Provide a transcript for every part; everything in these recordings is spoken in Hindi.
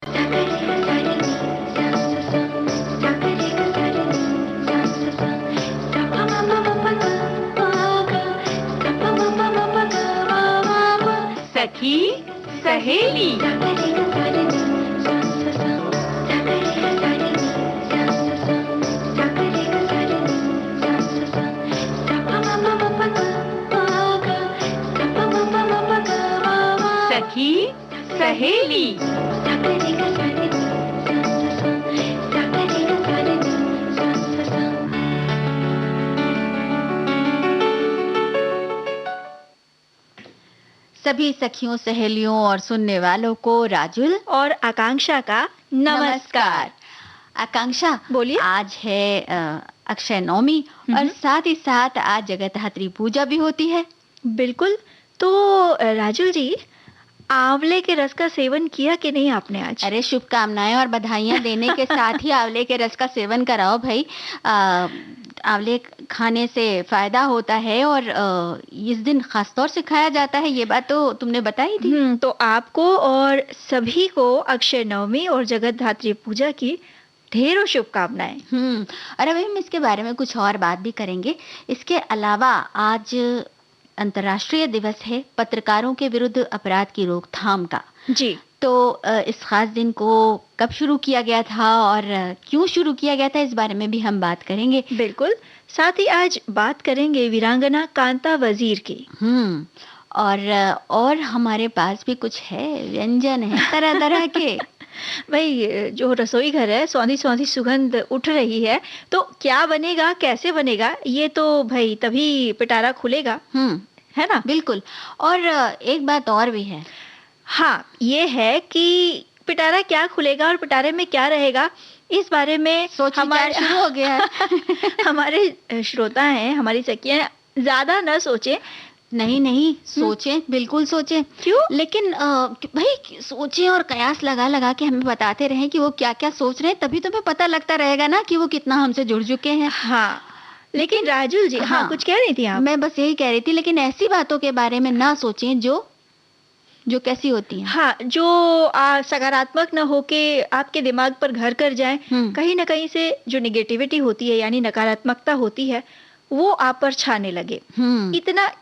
सखी सहेली। सखी सहेली। सभी सखियों, सहेलियों और सुनने वालों को राजुल और आकांक्षा का नमस्कार। आकांक्षा, बोलिए। आज है अक्षय नवमी और साथ ही साथ आज जगतधात्री पूजा भी होती है। बिल्कुल। तो राजुल जी, आंवले के रस का सेवन किया कि नहीं आपने आज? अरे, शुभकामनाएं और बधाइयां देने के साथ ही आंवले के रस का सेवन कराओ भाई। आंवले खाने से फायदा होता है और इस दिन खास तौर से खाया जाता है। ये बात तो तुमने बताई थी। तो आपको और सभी को अक्षय नवमी और जगतधात्री पूजा की ढेरों शुभकामनाएं। अरे भाई, हम इसके बारे में कुछ और बात भी करेंगे। इसके अलावा आज अंतर्राष्ट्रीय दिवस है पत्रकारों के विरुद्ध अपराध की रोकथाम का। जी। तो इस खास दिन को कब शुरू किया गया था और क्यों शुरू किया गया था, इस बारे में भी हम बात करेंगे। बिल्कुल। साथ ही आज बात करेंगे वीरांगना कांता वजीर की। और हमारे पास भी कुछ है, व्यंजन है तरह तरह के। भाई, जो रसोई घर है, सौंधी सौंधी सुगंध उठ रही है। तो क्या बनेगा, कैसे बनेगा, ये तो भाई तभी पिटारा खुलेगा, है ना? बिल्कुल। और एक बात और भी है। हाँ, ये है कि पिटारा क्या खुलेगा और पिटारे में क्या रहेगा, इस बारे में हमारे शुरू हो गया है। हमारे श्रोता हैं, हमारी सखियां ज्यादा न सोचें। नहीं सोचें, बिल्कुल सोचें। क्यों? लेकिन भाई सोचें और कयास लगा लगा के हमें बताते रहें कि वो क्या क्या सोच रहे हैं, तभी तुम्हें पता लगता रहेगा ना कि वो कितना हमसे जुड़ चुके हैं। हाँ, लेकिन राजुल जी, हाँ, कुछ कह रही थी आप? मैं बस यही कह रही थी, लेकिन ऐसी बातों के बारे में ना सोचें जो कैसी होती हैं। हाँ, जो सकारात्मक न होके आपके दिमाग पर घर कर जाए। कहीं ना कहीं से जो निगेटिविटी होती है, यानी नकारात्मकता होती है, वो आप पर छाने लगे।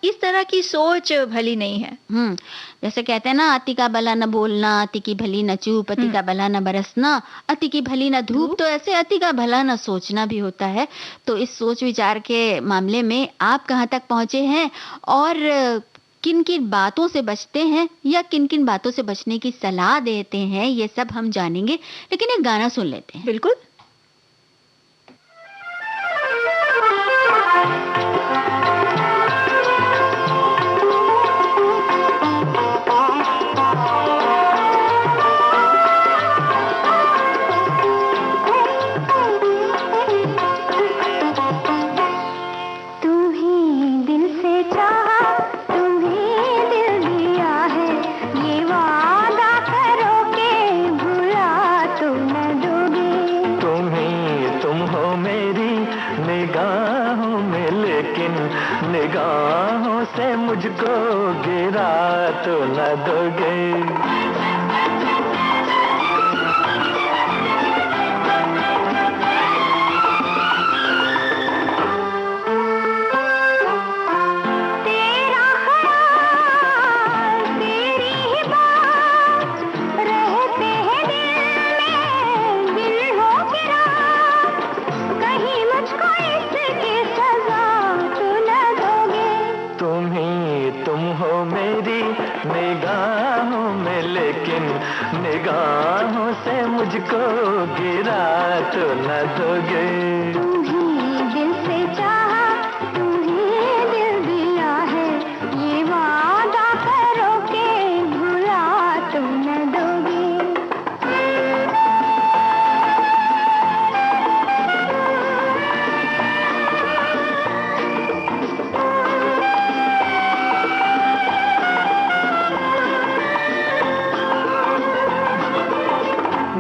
इस तरह की सोच भली नहीं है। जैसे कहते हैं ना, अति का भला न बोलना, अति की भली न चूप, अति का भला न बरसना, अति की भली न धूप। तो ऐसे अति का भला न सोचना भी होता है। तो इस सोच विचार के मामले में आप कहाँ तक पहुंचे हैं और किन किन बातों से बचते हैं या किन किन बातों से बचने की सलाह देते हैं, ये सब हम जानेंगे। लेकिन एक गाना सुन लेते हैं। बिल्कुल। निगाहों से मुझको गिरा तो न दोगे। निगाहों में, लेकिन निगाहों से मुझको गिरा तो न दोगे। तुम्हीं दिल से चाहा, तुम्हीं दिल दिया है, ये वादा करो के भुला तो न दोगे।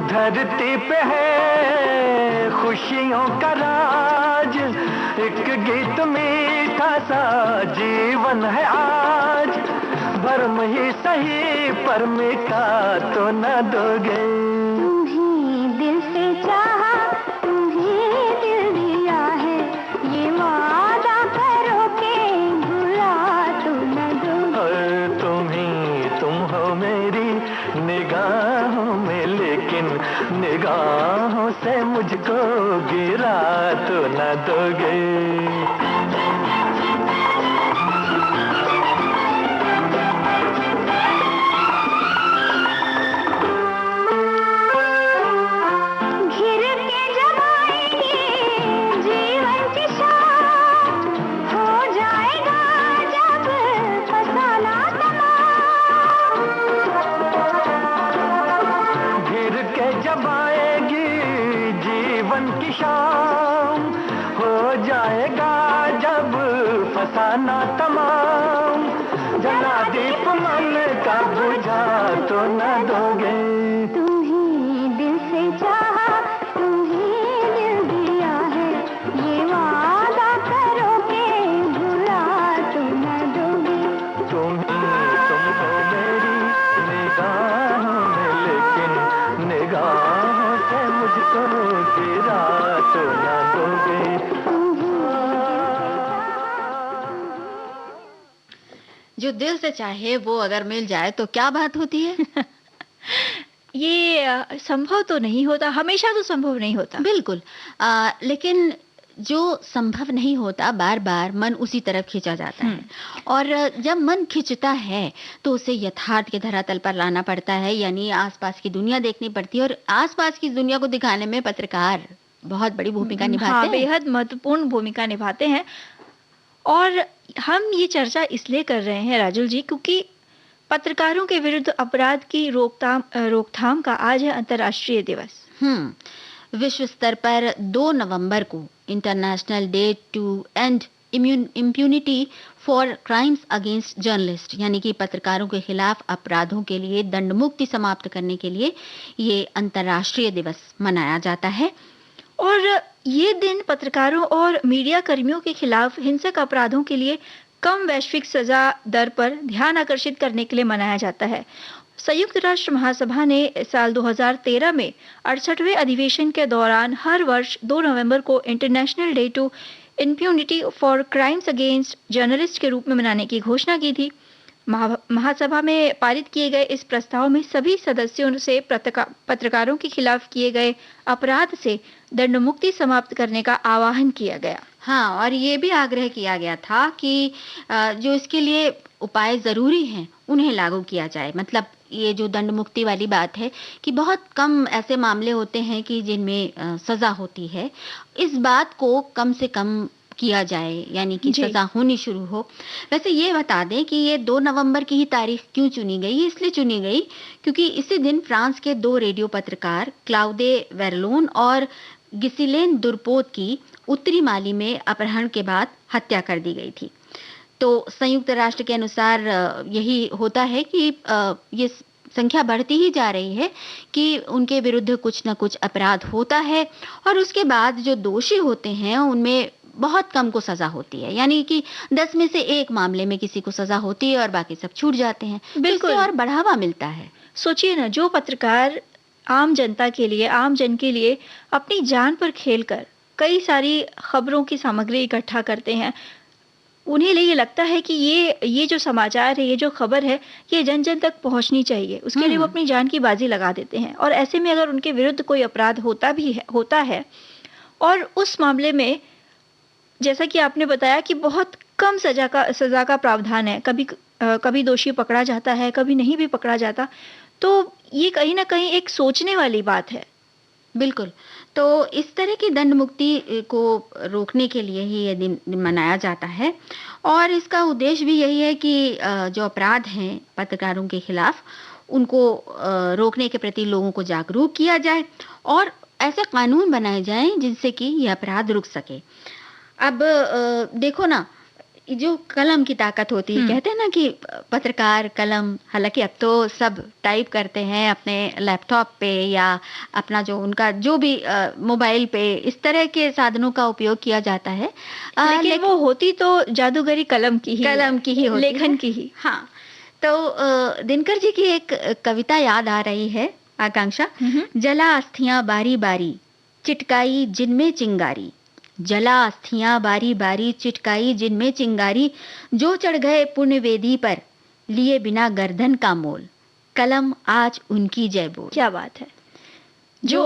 धरती पे है खुशियों का राज, एक गीत मीठा सा जीवन है आज। भरम ही सही पर मीठा तो न दोगे। लेकिन निगाहों से मुझको गिरा तो न दोगे। शाम हो जाएगा जब फसाना तमाम, जला दीप मन का बुझा तो न दोगे। तुम्हीं दिल से चाहा, तुम्हीं दिल दिया है, ये वादा करो के भुला तो न दोगे। तुम हो मेरी निगाहों में, लेकिन निगाहों से मुझको गिरा तो न दोगे। जो दिल से चाहे वो अगर मिल जाए तो क्या बात होती है। ये संभव तो नहीं होता, हमेशा तो संभव नहीं होता। बिल्कुल। लेकिन जो संभव नहीं होता, बार बार मन उसी तरफ खींचा जाता है, और जब मन खिंचता है तो उसे यथार्थ के धरातल पर लाना पड़ता है, यानी आसपास की दुनिया देखनी पड़ती है, और आसपास की दुनिया को दिखाने में पत्रकार बहुत बड़ी भूमिका निभाते हैं। बेहद महत्वपूर्ण भूमिका निभाते हैं। और हम ये चर्चा इसलिए कर रहे हैं राजुल जी, क्योंकि पत्रकारों के विरुद्ध अपराध की रोकथाम का आज है अंतर्राष्ट्रीय दिवस। विश्व स्तर पर 2 नवंबर को international day to end immunity for crimes against journalist, यानी कि पत्रकारों के खिलाफ अपराधों के लिए दंड मुक्ति समाप्त करने के लिए ये अंतर्राष्ट्रीय दिवस मनाया जाता है। और ये दिन पत्रकारों और मीडिया कर्मियों के खिलाफ हिंसक अपराधों के लिए कम वैश्विक सजा दर पर ध्यान आकर्षित करने के लिए मनाया जाता है। संयुक्त राष्ट्र महासभा ने साल 2013 में 68वें अधिवेशन के दौरान हर वर्ष 2 नवंबर को international day to impunity for crimes against journalist के रूप में मनाने की घोषणा की थी। महासभा में पारित किए गए इस प्रस्ताव में सभी सदस्यों से पत्रकारों के खिलाफ किए गए अपराध से दंड मुक्ति समाप्त करने का आह्वान किया गया। हाँ, और ये भी आग्रह किया गया था कि जो इसके लिए उपाय जरूरी हैं उन्हें लागू किया जाए। मतलब ये जो दंड मुक्ति वाली बात है कि बहुत कम ऐसे मामले होते हैं कि जिनमें सजा होती है, इस बात को कम से कम किया जाए, यानी कि सजा होनी शुरू हो। वैसे ये बता दें कि ये 2 नवंबर की ही तारीख क्यों चुनी गई? इसलिए चुनी गई क्योंकि इसी दिन फ्रांस के 2 रेडियो पत्रकार क्लाउदे वेरलोन और गिसिलेन दुरपोत की उत्तरी माली में अपहरण के बाद हत्या कर दी गई थी। तो संयुक्त राष्ट्र के अनुसार यही होता है कि ये संख्या बढ़ती ही जा रही है कि उनके विरुद्ध कुछ न कुछ अपराध होता है, और उसके बाद जो दोषी होते हैं उनमें बहुत कम को सजा होती है, यानी कि 10 में से 1 मामले में किसी को सजा होती है और बाकी सब छूट जाते हैं। बिल्कुल, और बढ़ावा मिलता है। सोचिए ना, जो पत्रकार आम जनता के लिए, आम जन के लिए अपनी जान पर खेलकर कई सारी खबरों की सामग्री इकट्ठा करते हैं, उन्हें लिए लगता है कि ये जो समाचार है, ये जो खबर है, ये जन जन तक पहुंचनी चाहिए, उसके लिए वो अपनी जान की बाजी लगा देते हैं। और ऐसे में अगर उनके विरुद्ध कोई अपराध होता है और उस मामले में जैसा कि आपने बताया कि बहुत कम सजा का प्रावधान है, कभी दोषी पकड़ा जाता है, कभी नहीं भी पकड़ा जाता, तो ये कहीं ना कहीं एक सोचने वाली बात है। बिल्कुल। तो इस तरह की दंड मुक्ति को रोकने के लिए ही ये दिन मनाया जाता है, और इसका उद्देश्य भी यही है कि जो अपराध हैं पत्रकारों के खिलाफ, उनको रोकने के प्रति लोगों को जागरूक किया जाए और ऐसे कानून बनाए जाएं जिनसे कि ये अपराध रुक सके। अब देखो ना, जो कलम की ताकत होती है, कहते हैं ना कि पत्रकार कलम, हालांकि अब तो सब टाइप करते हैं अपने लैपटॉप पे या अपना जो उनका जो भी मोबाइल पे, इस तरह के साधनों का उपयोग किया जाता है, लेकिन वो होती तो जादूगरी कलम की ही होती, लेखन की ही। हाँ, तो दिनकर जी की एक कविता याद आ रही है आकांक्षा। जला अस्थियां बारी बारी, चिटकाई जिनमें चिंगारी, जला अस्थियां बारी बारी, चिटकाई जिनमें चिंगारी, जो चढ़ गए पुण्य वेदी पर, लिए बिना गर्दन का मोल, कलम आज उनकी जय बोल। क्या बात है। जो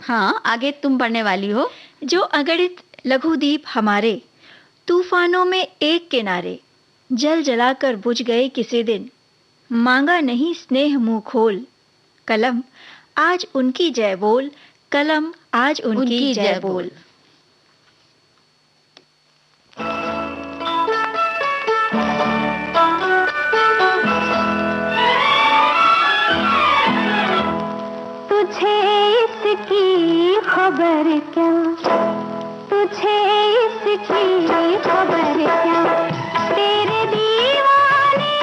हाँ, आगे तुम पढ़ने वाली हो। जो अगणित लघुदीप हमारे तूफानों में एक किनारे, जल जलाकर बुझ गए किसी दिन, मांगा नहीं स्नेह मुंह खोल, कलम आज उनकी जय बोल, कलम आज उनकी जय बोल। तुझे इसकी खबर क्या, तुझे इसकी खबर क्या, तेरे दीवाने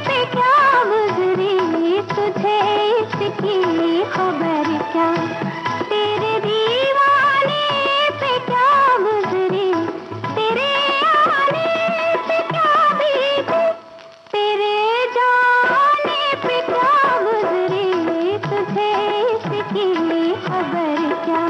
पे क्या गुजरी, तुझे इसकी खबर क्या, तेरे दीवाने पे क्या गुजरी, तेरे आने पे क्या बीती, तेरे जाने पे क्या गुजरी, तुझे इसकी खबर क्या।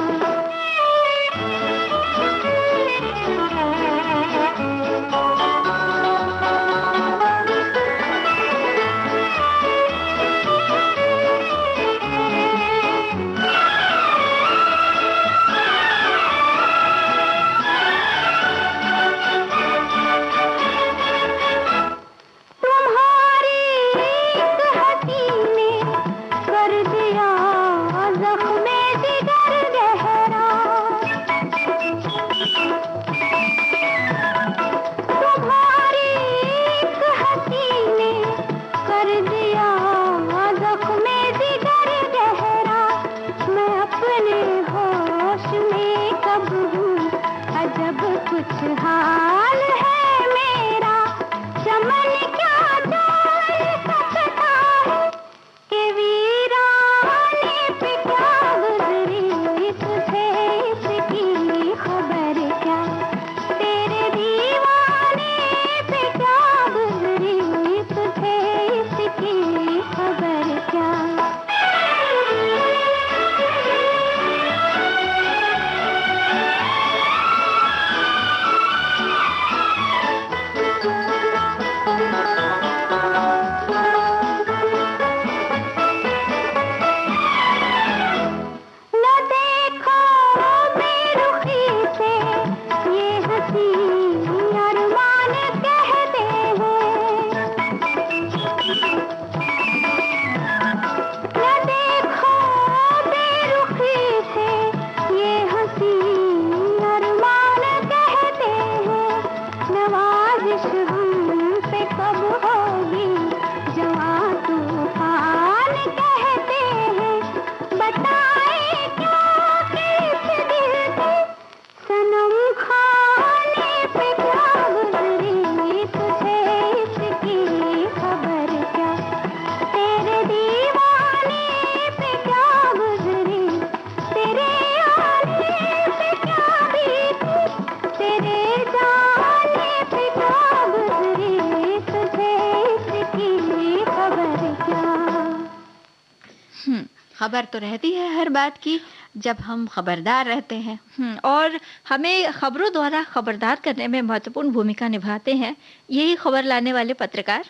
खबर तो रहती है हर बात की जब हम खबरदार रहते हैं। और हमें खबरों द्वारा खबरदार करने में महत्वपूर्ण भूमिका निभाते हैं यही खबर लाने वाले पत्रकार।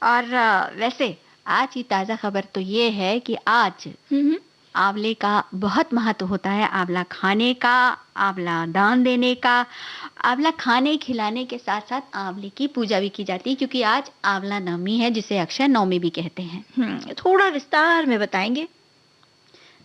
और वैसे आज की ताज़ा खबर तो ये है कि आज आंवले का बहुत महत्व होता है। आंवला खाने का, आंवला दान देने का, आंवला खाने खिलाने के साथ साथ आंवले की पूजा भी की जाती है क्योंकि आज आंवला नवमी है जिसे अक्षय नवमी भी कहते हैं। थोड़ा विस्तार में बताएंगे?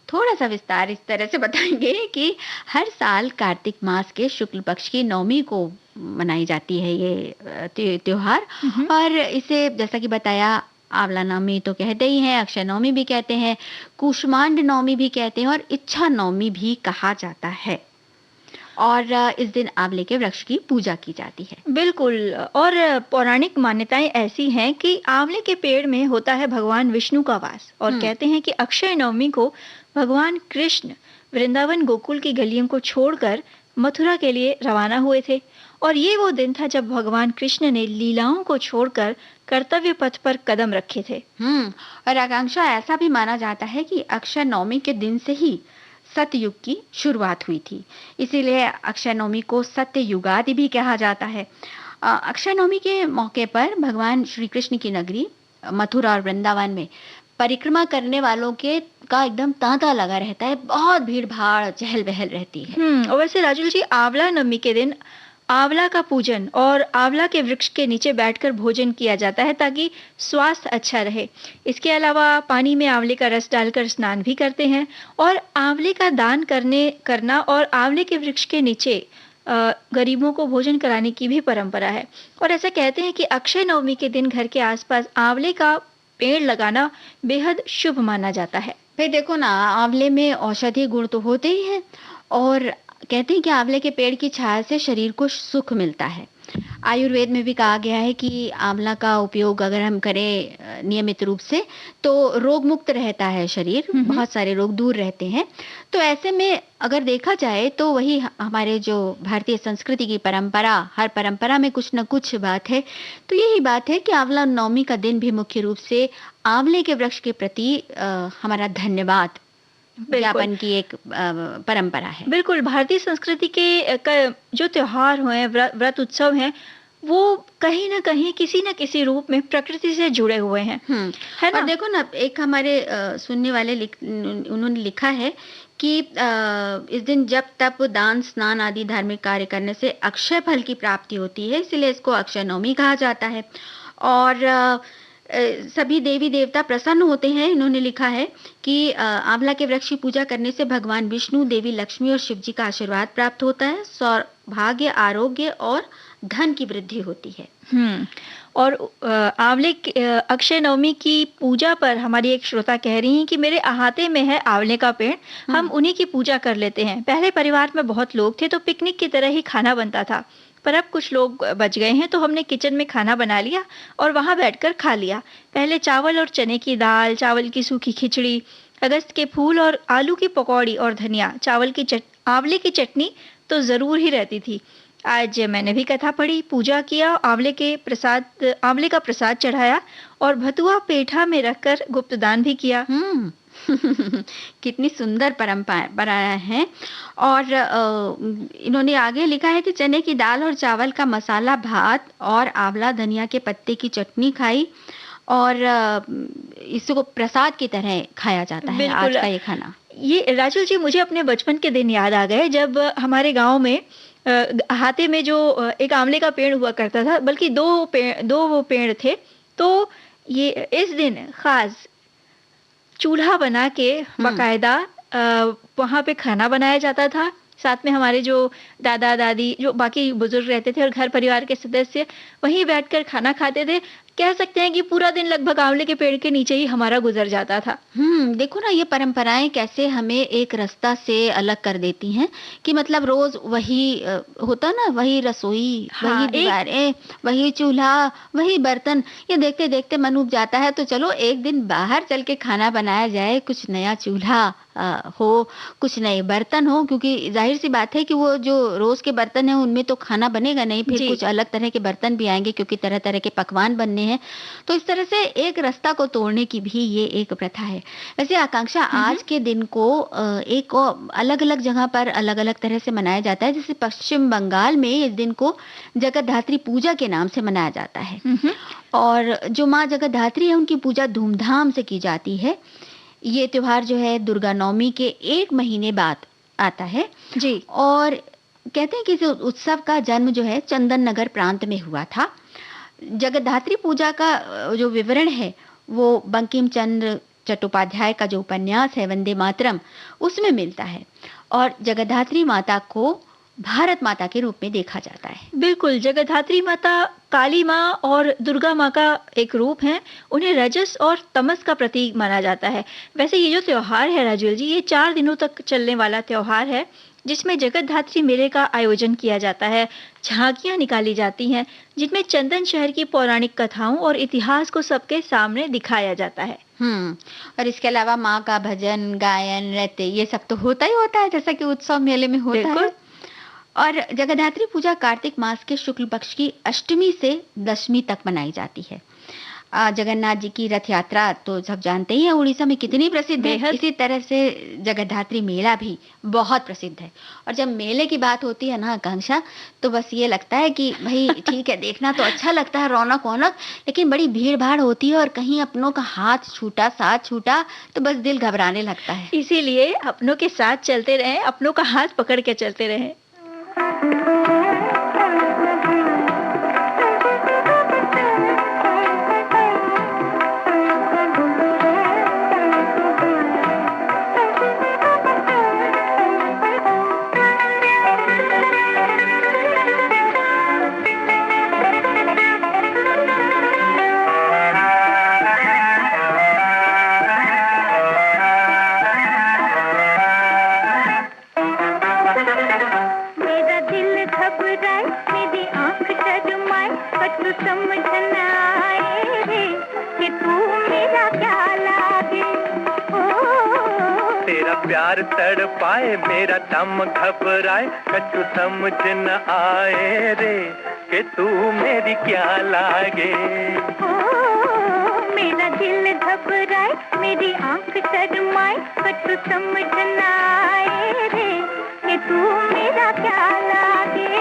थोड़ा सा विस्तार इस तरह से बताएंगे कि हर साल कार्तिक मास के शुक्ल पक्ष की नवमी को मनाई जाती है ये त्योहार। और इसे जैसा कि बताया आंवला नवमी तो कहते ही हैं, अक्षय नवमी भी कहते हैं, कुष्मांड नवमी भी कहते हैं और इच्छा नवमी भी कहा जाता है। और इस दिन आंवले के वृक्ष की पूजा की जाती है। बिल्कुल। और पौराणिक मान्यताएं ऐसी हैं कि आंवले के पेड़ में होता है भगवान विष्णु का वास। और कहते हैं कि अक्षय नवमी को भगवान कृष्ण वृंदावन गोकुल की गलियों को छोड़कर मथुरा के लिए रवाना हुए थे। और ये वो दिन था जब भगवान कृष्ण ने लीलाओं को छोड़कर कर्तव्य पथ पर कदम रखे थे। और आकांक्षा ऐसा भी माना जाता है कि अक्षय नवमी के दिन से ही सतयुग की शुरुआत हुई थी, इसीलिए अक्षय नवमी को सत्य युगादि भी कहा जाता है। अक्षय नवमी के मौके पर भगवान श्री कृष्ण की नगरी मथुरा और वृंदावन में परिक्रमा करने वालों के का एकदम तांता लगा रहता है, बहुत भीड़ भाड़ चहल पहल रहती है। और वैसे राजुल जी, आंवला नवमी के दिन आंवला का पूजन और आंवला के वृक्ष के नीचे बैठकर भोजन किया जाता है ताकि स्वास्थ्य अच्छा रहे। इसके अलावा पानी में आंवले का रस डालकर स्नान भी करते हैं और आंवले का दान करना और आंवले के वृक्ष के नीचे गरीबों को भोजन कराने की भी परंपरा है। और ऐसा कहते हैं कि अक्षय नवमी के दिन घर के आसपास आंवले का पेड़ लगाना बेहद शुभ माना जाता है। फिर देखो ना, आंवले में औषधीय गुण तो होते ही हैं और कहते हैं कि आंवले के पेड़ की छाया से शरीर को सुख मिलता है। आयुर्वेद में भी कहा गया है कि आंवला का उपयोग अगर हम करें नियमित रूप से तो रोग मुक्त रहता है शरीर, बहुत सारे रोग दूर रहते हैं। तो ऐसे में अगर देखा जाए तो वही हमारे जो भारतीय संस्कृति की परंपरा, हर परंपरा में कुछ न कुछ बात है। तो यही बात है कि आंवला नवमी का दिन भी मुख्य रूप से आंवले के वृक्ष के प्रति हमारा धन्यवाद ज्ञापन की एक परंपरा है। बिल्कुल, भारतीय संस्कृति के जो त्योहार हुए, व्रत उत्सव हैं, वो कहीं ना कहीं किसी न किसी रूप में प्रकृति से जुड़े हुए हैं, है ना? और देखो ना, एक हमारे सुनने वाले उन्होंने लिखा है कि इस दिन जप तप दान स्नान आदि धार्मिक कार्य करने से अक्षय फल की प्राप्ति होती है, इसलिए इसको अक्षय नवमी कहा जाता है। और सभी देवी देवता प्रसन्न होते हैं। इन्होंने लिखा है कि आंवला के वृक्ष की पूजा करने से भगवान विष्णु, देवी लक्ष्मी और शिव जी का आशीर्वाद प्राप्त होता है, सौभाग्य, आरोग्य और धन की वृद्धि होती है। और आंवले अक्षय नवमी की पूजा पर हमारी एक श्रोता कह रही हैं कि मेरे अहाते में है आंवले का पेड़, हम उन्हीं की पूजा कर लेते हैं। पहले परिवार में बहुत लोग थे तो पिकनिक की तरह ही खाना बनता था, पर अब कुछ लोग बच गए हैं तो हमने किचन में खाना बना लिया और वहां बैठकर खा लिया। पहले चावल और चने की दाल, चावल की सूखी खिचड़ी, अगस्त के फूल और आलू की पकौड़ी और धनिया, आंवले की चटनी तो जरूर ही रहती थी। आज मैंने भी कथा पढ़ी, पूजा किया, आंवले का प्रसाद चढ़ाया और भतुआ पेठा में रखकर गुप्तदान भी किया। कितनी सुंदर परंपरा है। और इन्होंने आगे लिखा है कि चने की दाल और चावल का मसाला भात और आंवला धनिया के पत्ते की चटनी खाई और इसको प्रसाद की तरह खाया जाता है आज का ये खाना। ये राजुल जी, मुझे अपने बचपन के दिन याद आ गए जब हमारे गांव में अहाते में जो एक आंवले का पेड़ हुआ करता था, बल्कि दो वो पेड़ थे। तो ये इस दिन खास चूल्हा बना के बाकायदा वहां पे खाना बनाया जाता था। साथ में हमारे जो दादा दादी, जो बाकी बुजुर्ग रहते थे और घर परिवार के सदस्य वहीं बैठकर खाना खाते थे। कह सकते हैं कि पूरा दिन लगभग आंवले के पेड़ के नीचे ही हमारा गुजर जाता था। देखो ना, ये परंपराएं कैसे हमें एक रास्ता से अलग कर देती हैं कि मतलब रोज वही होता ना, वही रसोई, वही दीवारें, वही चूल्हा, वही बर्तन, ये देखते देखते मन उब जाता है। तो चलो एक दिन बाहर चल के खाना बनाया जाए, कुछ नया चूल्हा हो, कुछ नए बर्तन हो, क्योंकि जाहिर सी बात है कि वो जो रोज के बर्तन है उनमें तो खाना बनेगा नहीं, फिर कुछ अलग तरह के बर्तन भी आएंगे क्योंकि तरह तरह के पकवान बनने हैं। तो इस तरह से एक रास्ता को तोड़ने की भी ये एक प्रथा है। वैसे आकांक्षा, आज के दिन को एक अलग अलग जगह पर अलग अलग तरह से मनाया जाता है। जैसे पश्चिम बंगाल में इस दिन को जगतधात्री पूजा के नाम से मनाया जाता है और जो माँ जगतधात्री है उनकी पूजा धूमधाम से की जाती है। ये त्योहार जो है दुर्गा नवमी के 1 महीने बाद आता है जी। और कहते हैं कि इस उत्सव का जन्म जो है चंदन नगर प्रांत में हुआ था। जगतधात्री पूजा का जो विवरण है वो बंकिम चंद्र चट्टोपाध्याय का जो उपन्यास है वंदे मातरम, उसमें मिलता है और जगतधात्री माता को भारत माता के रूप में देखा जाता है। बिल्कुल, जगतधात्री माता काली माँ और दुर्गा माँ का एक रूप है। उन्हें रजस और तमस का प्रतीक माना जाता है। वैसे ये जो त्योहार है राजुल जी, ये 4 दिनों तक चलने वाला त्योहार है जिसमें जगतधात्री मेले का आयोजन किया जाता है। झांकियां निकाली जाती हैं जिनमें चंदन शहर की पौराणिक कथाओं और इतिहास को सबके सामने दिखाया जाता है। और इसके अलावा माँ का भजन, गायन, नृत्य, ये सब तो होता ही होता है जैसा कि उत्सव मेले में होता है। और जगतधात्री पूजा कार्तिक मास के शुक्ल पक्ष की अष्टमी से दशमी तक मनाई जाती है। जगन्नाथ जी की रथ यात्रा तो सब जानते ही हैं, उड़ीसा में कितनी प्रसिद्ध है। इसी तरह से जगद्धात्री मेला भी बहुत प्रसिद्ध है। और जब मेले की बात होती है ना आकांक्षा, तो बस ये लगता है कि भाई ठीक है, देखना तो अच्छा लगता है, रौनक वौनक, लेकिन बड़ी भीड़ भाड़ होती है और कहीं अपनों का हाथ छूटा, साथ छूटा तो बस दिल घबराने लगता है। इसीलिए अपनों के साथ चलते रहें, अपनों का हाथ पकड़ के चलते रहें। प्यार तड़पाए मेरा दम घबराए, कछु समझ न आए रे कि तू मेरी क्या लागे। मेरा दिल घबराए, मेरी आंख शर्माए, कछु समझ न आए रे कि तू मेरा क्या लागे।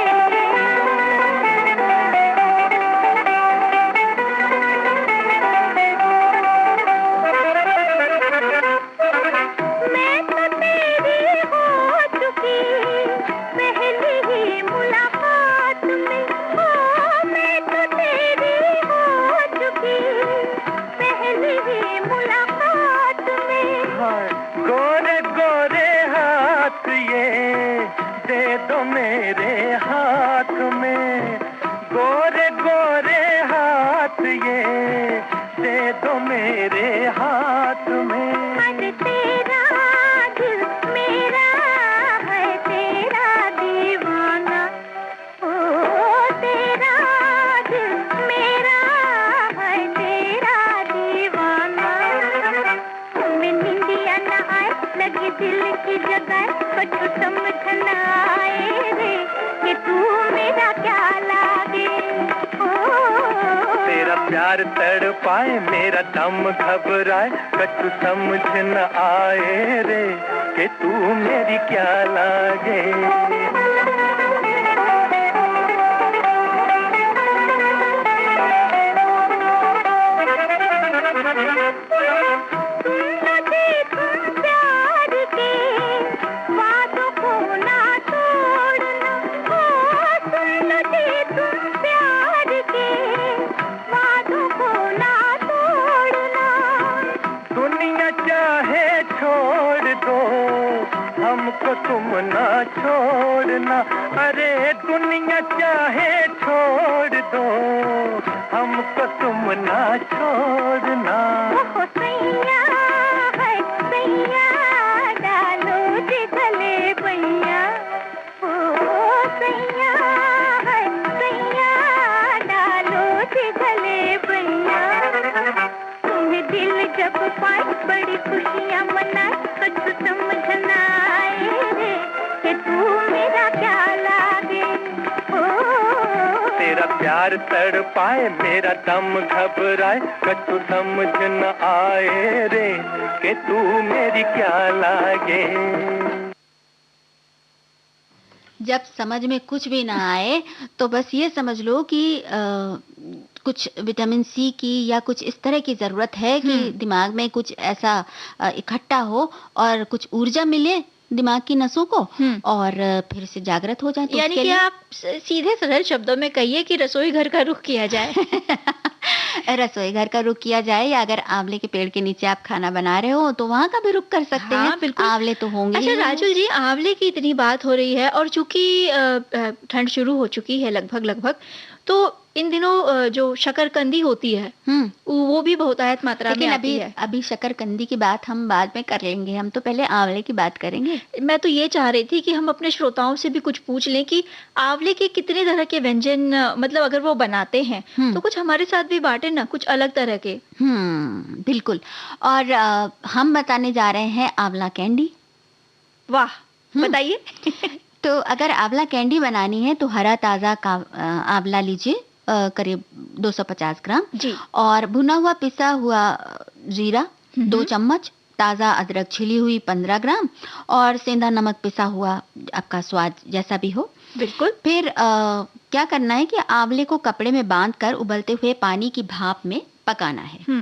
प्यार तड़पाए मेरा दम घबराए, कछु समझ न आए रे कि तू मेरी क्या लागे। तुम ना छोड़ना, अरे दुनिया चाहे छोड़ दो, हमको तुम ना छोड़ना। सैया है सैया, डालो जी गले भैया। ओ सैया है सैया, डालो जी गले भैया। तुम्हें दिल जब पाए बड़ी खुशियाँ मनाए, कुछ समझ ना प्यार तड़पाए मेरा दम घबराए, कछु समझ न आए रे कि तू मेरी क्या लागे। जब समझ में कुछ भी ना आए तो बस ये समझ लो कि कुछ विटामिन सी की या कुछ इस तरह की जरूरत है कि दिमाग में कुछ ऐसा इकट्ठा हो और कुछ ऊर्जा मिले दिमाग की नसों को, और फिर से जागृत हो जाए। तो यानी कि आप सीधे सरल शब्दों में कहिए कि रसोई घर का रुख किया जाए। रसोई घर का रुख किया जाए, या अगर आंवले के पेड़ के नीचे आप खाना बना रहे हो तो वहाँ का भी रुख कर सकते हैं। बिल्कुल, आंवले तो होंगे। अच्छा राजुल जी, आंवले की इतनी बात हो रही है और चूंकि ठंड शुरू हो चुकी है लगभग, तो इन दिनों जो शकरकंदी होती है वो भी बहुतायत मात्रा में आती है। अभी शकरकंदी की बात हम बाद में कर लेंगे, हम तो पहले आंवले की बात करेंगे। मैं तो ये चाह रही थी कि हम अपने श्रोताओं से भी कुछ पूछ लें कि आंवले के कितने तरह के व्यंजन, मतलब अगर वो बनाते हैं तो कुछ हमारे साथ भी बांटे ना, कुछ अलग तरह के। बिल्कुल। और हम बताने जा रहे हैं आंवला कैंडी। वाह, बताइए। तो अगर आंवला कैंडी बनानी है तो हरा ताजा आंवला लीजिए, करीब 250 ग्राम जी। और भुना हुआ पिसा हुआ जीरा 2 चम्मच, ताज़ा अदरक छिली हुई 15 ग्राम और सेंधा नमक पिसा हुआ, आपका स्वाद जैसा भी हो। बिल्कुल। फिर क्या करना है कि आंवले को कपड़े में बांधकर उबलते हुए पानी की भाप में पकाना है।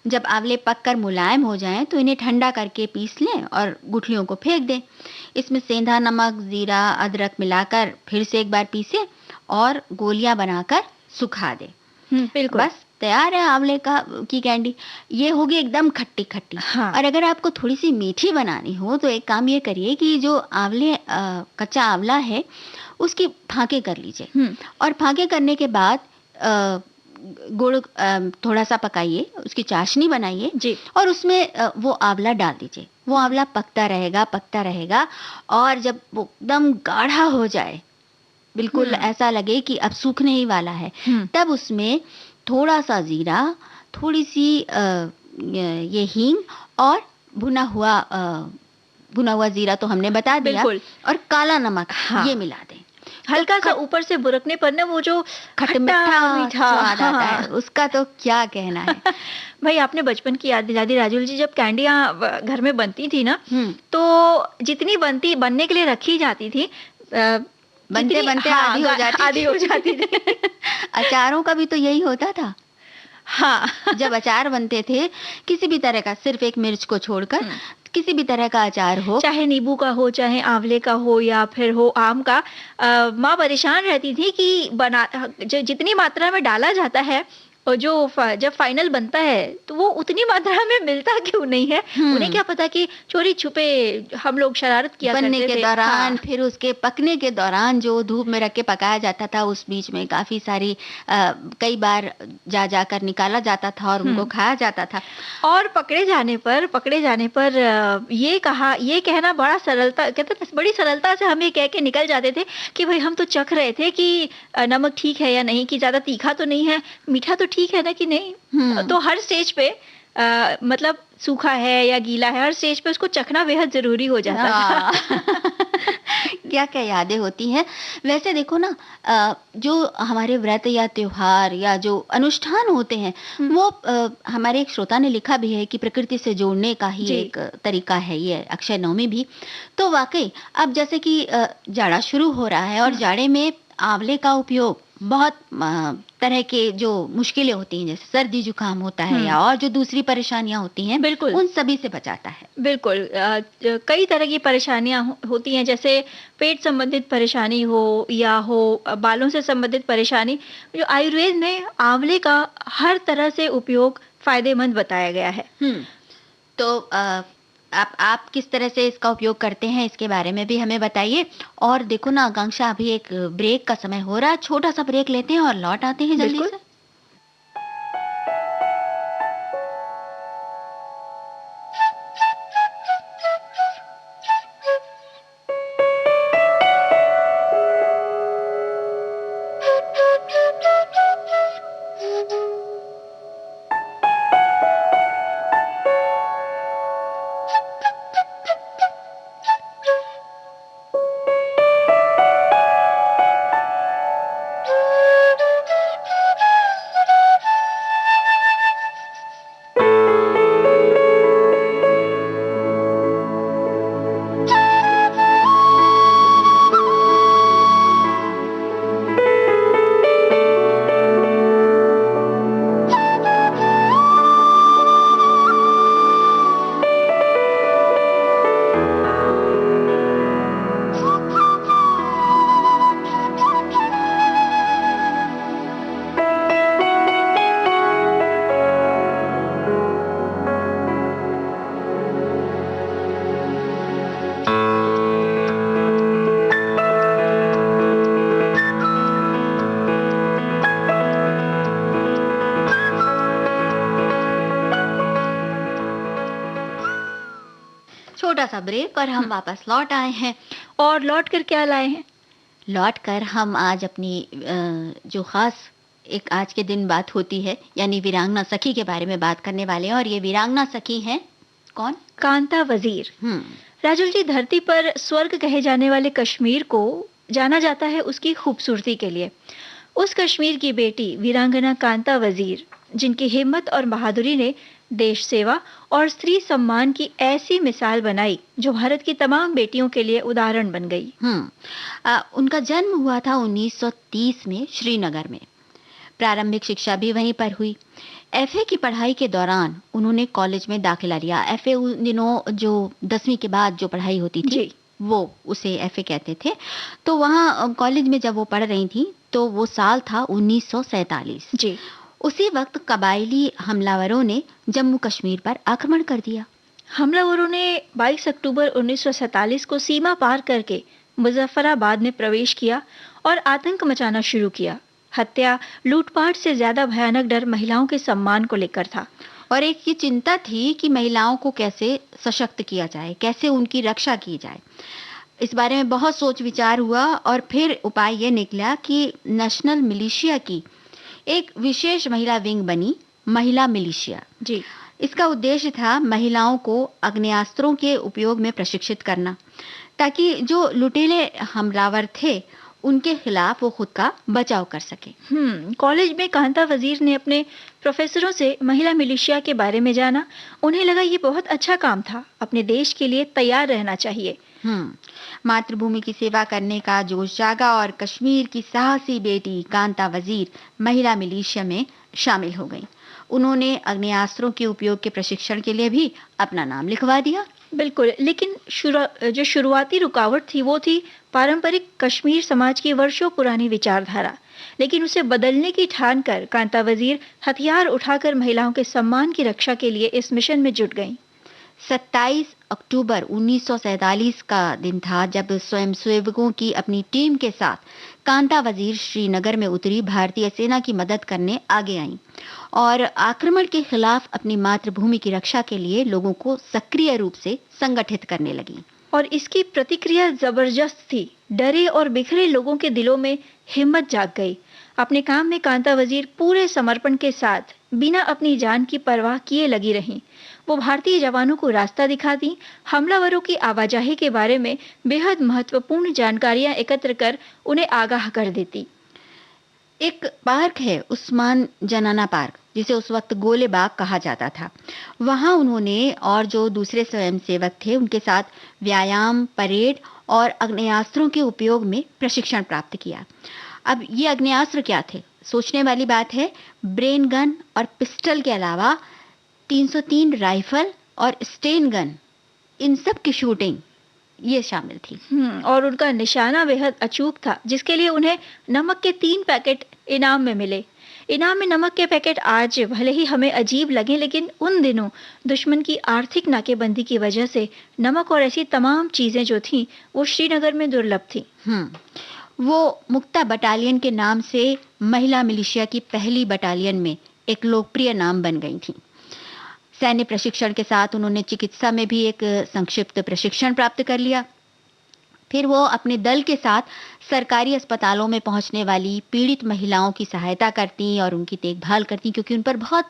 जब आंवले पककर मुलायम हो जाएं तो इन्हें ठंडा करके पीस लें और गुठलियों को फेंक दें। इसमें सेंधा नमक, जीरा, अदरक मिलाकर फिर से एक बार पीसें और गोलियां बनाकर सुखा दें। बिल्कुल। बस तैयार है आंवले की कैंडी। ये होगी एकदम खट्टी खट्टी। हाँ। और अगर आपको थोड़ी सी मीठी बनानी हो तो एक काम ये करिए कि जो आंवले कच्चा आंवला है उसकी फांके कर लीजिए और फांके करने के बाद गुड़ थोड़ा सा पकाइए, उसकी चाशनी बनाइए जी। और उसमें वो आंवला डाल दीजिए। वो आंवला पकता रहेगा और जब वो एकदम गाढ़ा हो जाए, बिल्कुल ऐसा लगे कि अब सूखने ही वाला है, तब उसमें थोड़ा सा जीरा, थोड़ी सी ये हींग और भुना हुआ जीरा तो हमने बता दिया, और काला नमक ये मिला दें। हल्का सा ऊपर से बुरकने पर ना वो जो खट्टा मीठा स्वाद आता है, उसका तो क्या कहना है। भाई आपने बचपन की याद दिला दी राजुल जी। जब कैंडियाँ घर में बनती थी ना, तो जितनी बनने के लिए रखी जाती थी, बनते बनते आधी हो जाती थी। अचारों का भी तो यही होता था। हाँ, जब अचार बनते थे किसी भी तरह का, सिर्फ एक मिर्च को छोड़कर किसी भी तरह का अचार हो, चाहे नींबू का हो, चाहे आंवले का हो, या फिर हो आम का, माँ परेशान रहती थी कि जितनी मात्रा में डाला जाता है और जब फाइनल बनता है तो वो उतनी मात्रा में मिलता क्यों नहीं है। उन्हें क्या पता कि चोरी छुपे हम लोग शरारत किया बनने करते के थे। दौरान फिर उसके पकने के दौरान जो धूप में रख के पकाया जाता था, उस बीच में काफी सारी कई बार जाकर निकाला जाता था और उनको खाया जाता था। और पकड़े जाने पर ये कहना बड़ी सरलता से हमें कह के निकल जाते थे कि भाई हम तो चख रहे थे कि नमक ठीक है या नहीं, कि ज्यादा तीखा तो नहीं है, मीठा तो ठीक है ना कि नहीं। तो हर स्टेज पे मतलब सूखा है या गीला है, हर स्टेज पे उसको चखना बेहद जरूरी हो जाता था। क्या क्या यादें होती हैं। वैसे देखो ना, जो हमारे व्रत या त्योहार या जो अनुष्ठान होते हैं, वो हमारे एक श्रोता ने लिखा भी है कि प्रकृति से जोड़ने का ही एक तरीका है ये अक्षय नवमी भी। तो वाकई अब जैसे कि जाड़ा शुरू हो रहा है और जाड़े में आंवले का उपयोग बहुत तरह के जो मुश्किलें होती हैं, जैसे सर्दी जुकाम होता है या और जो दूसरी परेशानियां होती हैं, बिल्कुल उन सभी से बचाता है। बिल्कुल। कई तरह की परेशानियां होती हैं, जैसे पेट संबंधित परेशानी हो या हो बालों से संबंधित परेशानी, जो आयुर्वेद में आंवले का हर तरह से उपयोग फायदेमंद बताया गया है। तो आप किस तरह से इसका उपयोग करते हैं, इसके बारे में भी हमें बताइए। और देखो ना आकांक्षा, अभी एक ब्रेक का समय हो रहा है, छोटा सा ब्रेक लेते हैं और लौट आते हैं जल्दी से। छोटा सा ब्रेक और हम वापस लौट आए हैं। और लौट कर क्या लाए हैं? लौट कर हम आज अपनी जो खास एक आज के दिन बात होती है, यानी वीरांगना सखी के बारे में बात करने वाले हैं। और ये वीरांगना सखी हैं कौन? कांता वजीर। राजुल जी, धरती पर स्वर्ग कहे जाने वाले कश्मीर को जाना जाता है उसकी खूबसूरती के लिए। उस कश्मीर की बेटी वीरांगना कांता वजीर, जिनकी हिम्मत और बहादुरी ने देश सेवा और स्त्री सम्मान की ऐसी मिसाल बनाई जो भारत की तमाम बेटियों के लिए उदाहरण बन गई। उनका जन्म हुआ था 1930 में श्रीनगर में। प्रारंभिक शिक्षा भी वहीं पर हुई। एफए की पढ़ाई के दौरान उन्होंने कॉलेज में दाखिला लिया। एफए उन दिनों जो 10वीं के बाद जो पढ़ाई होती थी वो उसे एफए कहते थे। तो वहाँ कॉलेज में जब वो पढ़ रही थी तो वो साल था 1947। जी। उसी वक्त कबायली हमलावरों ने जम्मू कश्मीर पर आक्रमण कर दिया। हमलावरों ने 22 अक्टूबर 1947 को सीमा पार करके मुजफ्फराबाद में प्रवेश किया और आतंक मचाना शुरू किया। हत्या, लूटपाट से ज्यादा भयानक डर महिलाओं के सम्मान को लेकर था। और एक ये चिंता थी कि महिलाओं को कैसे सशक्त किया जाए, कैसे उनकी रक्षा की जाए। इस बारे में बहुत सोच विचार हुआ और फिर उपाय ये निकला कि नेशनल मिलिशिया की एक विशेष महिला विंग बनी, महिला मिलिशिया। जी। इसका उद्देश्य था महिलाओं को आग्नेयास्त्रों के उपयोग में प्रशिक्षित करना, ताकि जो लुटेरे हमलावर थे उनके खिलाफ वो खुद का बचाव कर सके। कॉलेज में कांता वजीर ने अपने प्रोफेसरों से महिला मिलिशिया के बारे में जाना। उन्हें लगा ये बहुत अच्छा काम था, अपने देश के लिए तैयार रहना चाहिए। मातृभूमि की सेवा करने का जोश जागा और कश्मीर की साहसी बेटी कांता वजीर महिला मिलिशिया में शामिल हो गई। उन्होंने आग्नेयास्त्रों के उपयोग के प्रशिक्षण के लिए भी अपना नाम लिखवा दिया। बिल्कुल, लेकिन जो शुरुआती रुकावट थी वो थी पारंपरिक कश्मीर समाज की वर्षों पुरानी विचारधारा। लेकिन उसे बदलने की ठान कर कांता वजीर हथियार उठाकर महिलाओं के सम्मान की रक्षा के लिए इस मिशन में जुट गईं। 27 अक्टूबर 1947 का दिन था जब स्वयंसेवकों की अपनी टीम के साथ कांता वजीर श्रीनगर में उतरी भारतीय सेना की मदद करने आगे आईं और आक्रमण के खिलाफ अपनी मातृभूमि की रक्षा के लिए लोगों को सक्रिय रूप से संगठित करने लगी। और इसकी प्रतिक्रिया जबरदस्त थी। डरे और बिखरे लोगों के दिलों में हिम्मत जाग गई। अपने काम में कांता वजीर पूरे समर्पण के साथ बिना अपनी जान की परवाह किए लगी रहीं। वो भारतीय जवानों को रास्ता दिखाती, हमलावरों की आवाजाही के बारे में बेहद महत्वपूर्ण जानकारियां एकत्र कर उन्हें आगाह कर देती। एक पार्क है उस्मान जनाना पार्क, जिसे उस वक्त गोले बाग कहा जाता था। वहां उन्होंने और जो दूसरे स्वयंसेवक थे उनके साथ व्यायाम, परेड और आग्नेयास्त्रों के उपयोग में प्रशिक्षण प्राप्त किया। अब ये आग्नेयास्त्र क्या थे? सोचने वाली बात है, ब्रेन गन और पिस्टल के अलावा 303 राइफल और स्टेन गन, इन सब की शूटिंग ये शामिल थी। और उनका निशाना बेहद अचूक था, जिसके लिए उन्हें नमक के 3 पैकेट इनाम में मिले। इनाम में नमक के पैकेट आज भले ही हमें अजीब लगे, लेकिन उन दिनों दुश्मन की आर्थिक नाकेबंदी की वजह से नमक और ऐसी तमाम चीजें जो थीं वो श्रीनगर में दुर्लभ थी। वो मुक्ता बटालियन के नाम से महिला मिलिशिया की पहली बटालियन में एक लोकप्रिय नाम बन गई थी। सैन्य प्रशिक्षण के साथ उन्होंने चिकित्सा में भी एक संक्षिप्त प्रशिक्षण प्राप्त कर लिया। फिर वो अपने दल के साथ सरकारी अस्पतालों में पहुंचने वाली पीड़ित महिलाओं की सहायता करती और उनकी देखभाल करती, क्योंकि उन पर बहुत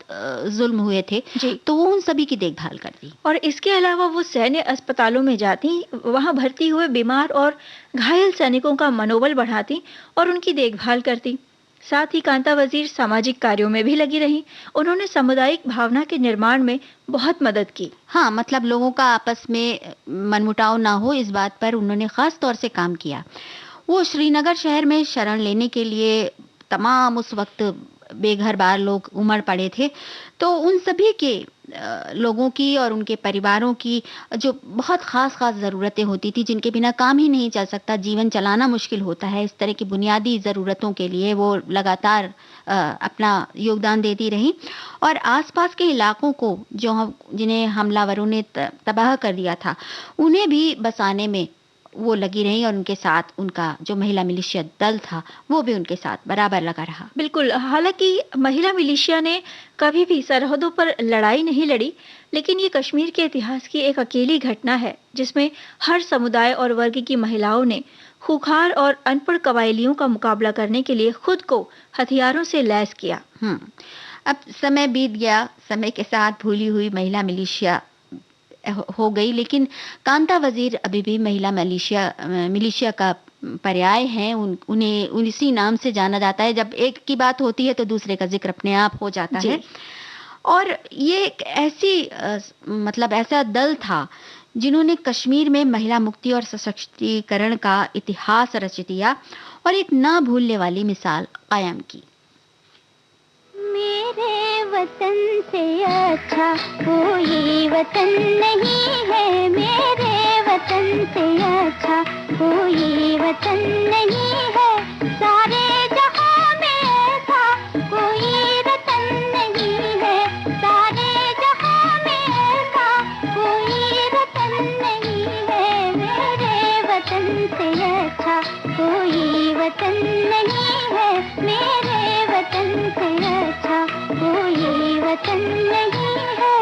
जुल्म हुए थे, तो वो उन सभी की देखभाल करती। और इसके अलावा वो सैन्य अस्पतालों में जाती, वहां भर्ती हुए बीमार और घायल सैनिकों का मनोबल बढ़ाती और उनकी देखभाल करती। साथ ही कांता वजीर सामाजिक कार्यों में भी लगी रही। उन्होंने सामुदायिक भावना के निर्माण में बहुत मदद की। मतलब लोगों का आपस में मनमुटाव ना हो, इस बात पर उन्होंने खास तौर से काम किया। वो श्रीनगर शहर में शरण लेने के लिए तमाम उस वक्त बेघर बार लोग उमड़ पड़े थे, तो उन सभी के लोगों की और उनके परिवारों की जो बहुत खास ज़रूरतें होती थी, जिनके बिना काम ही नहीं चल सकता, जीवन चलाना मुश्किल होता है, इस तरह की बुनियादी ज़रूरतों के लिए वो लगातार अपना योगदान देती रही। और आसपास के इलाकों को जिन्हें हमलावरों ने तबाह कर दिया था, उन्हें भी बसाने में वो लगी रही और उनके साथ उनका जो महिला मिलिशिया दल था वो भी उनके साथ बराबर लगा रहा। बिल्कुल, हालांकि महिला मिलिशिया ने कभी भी सरहदों पर लड़ाई नहीं लड़ी, लेकिन ये कश्मीर के इतिहास की एक अकेली घटना है जिसमें हर समुदाय और वर्ग की महिलाओं ने खूंखार और अनपढ़ कबायलियों का मुकाबला करने के लिए खुद को हथियारों से लैस किया। अब समय बीत गया, समय के साथ भूली हुई महिला मिलिशिया हो गई, लेकिन कांता वजीर अभी भी महिला मिलिशिया का पर्याय हैं, उन्हें इसी नाम से जाना जाता है। जब एक की बात होती है तो दूसरे का जिक्र अपने आप हो जाता है। और ये एक मतलब ऐसा दल था जिन्होंने कश्मीर में महिला मुक्ति और सशक्तिकरण का इतिहास रच दिया और एक ना भूलने वाली मिसाल कायम की। मेरे वतन से अच्छा कोई वतन नहीं है, मेरे वतन से अच्छा कोई वतन नहीं है, सारे जहां में ऐसा कोई रतन नहीं है, सारे जहां में ऐसा कोई रतन नहीं है, मेरे वतन से अच्छा कोई वतन नहीं है, मेरे वतन से अच्छा कोई वतन नहीं है।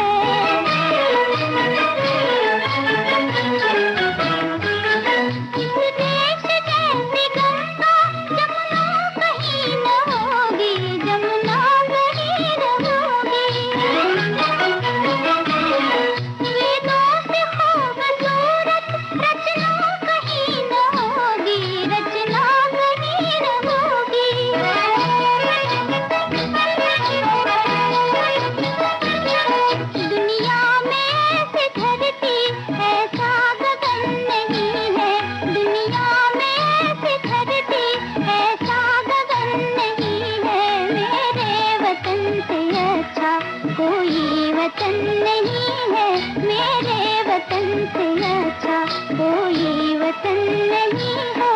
इस देश जैसी गंगा जमुना कहीं न होगी, जमुना कहीं न होगी, वेदों से खूबसूरत रचना कहीं न होगी, रचना कहीं न होगी। दुनिया में ऐसी धरती ऐसा गगन नहीं है, दुनिया में ऐसी धरती ऐसा गगन नहीं है, मेरे वतन से अच्छा कोई वतन नहीं है, मेरे वतन से अच्छा कोई वतन नहीं है।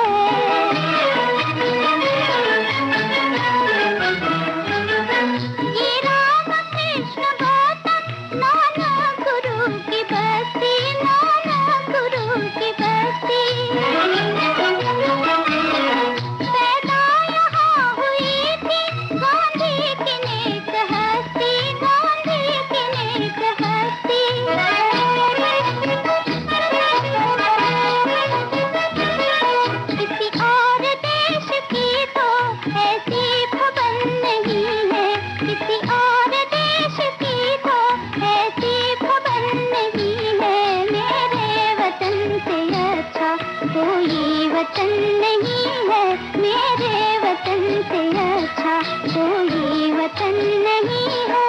ये राम कृष्ण गौतम नानक गुरु की बस्ती, नानक गुरु की बस्ती, पैदा यहाँ हुई थी गांधी की नेक हस्ती, गांधी की नेक हस्ती। किसी और देश की तो ऐसी भवन नहीं है, किसी और देश की तो ऐसी भवन नहीं है, मेरे वतन से अच्छा कोई वतन नहीं है, मेरे वतन से अच्छा कोई वतन नहीं है।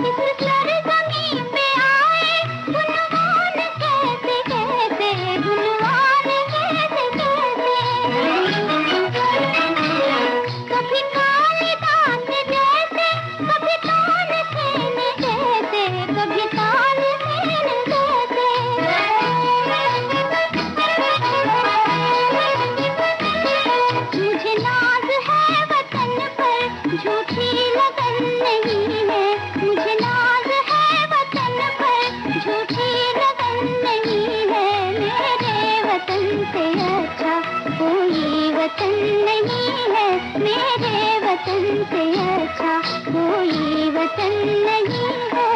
इस सरजमीं पे आए गुणगान कैसे कैसे, गुणगान कैसे कैसे, कभी कालिदास जैसे, कभी तानसेन जैसे, कभी तानसेन जैसे। मुझे नाज है वतन पर झूठी लगन नहीं है, मुझे नाज है वतन पर झूठी लगन नहीं है, मेरे वतन से अच्छा कोई वतन नहीं है, मेरे वतन से अच्छा कोई वतन नहीं है।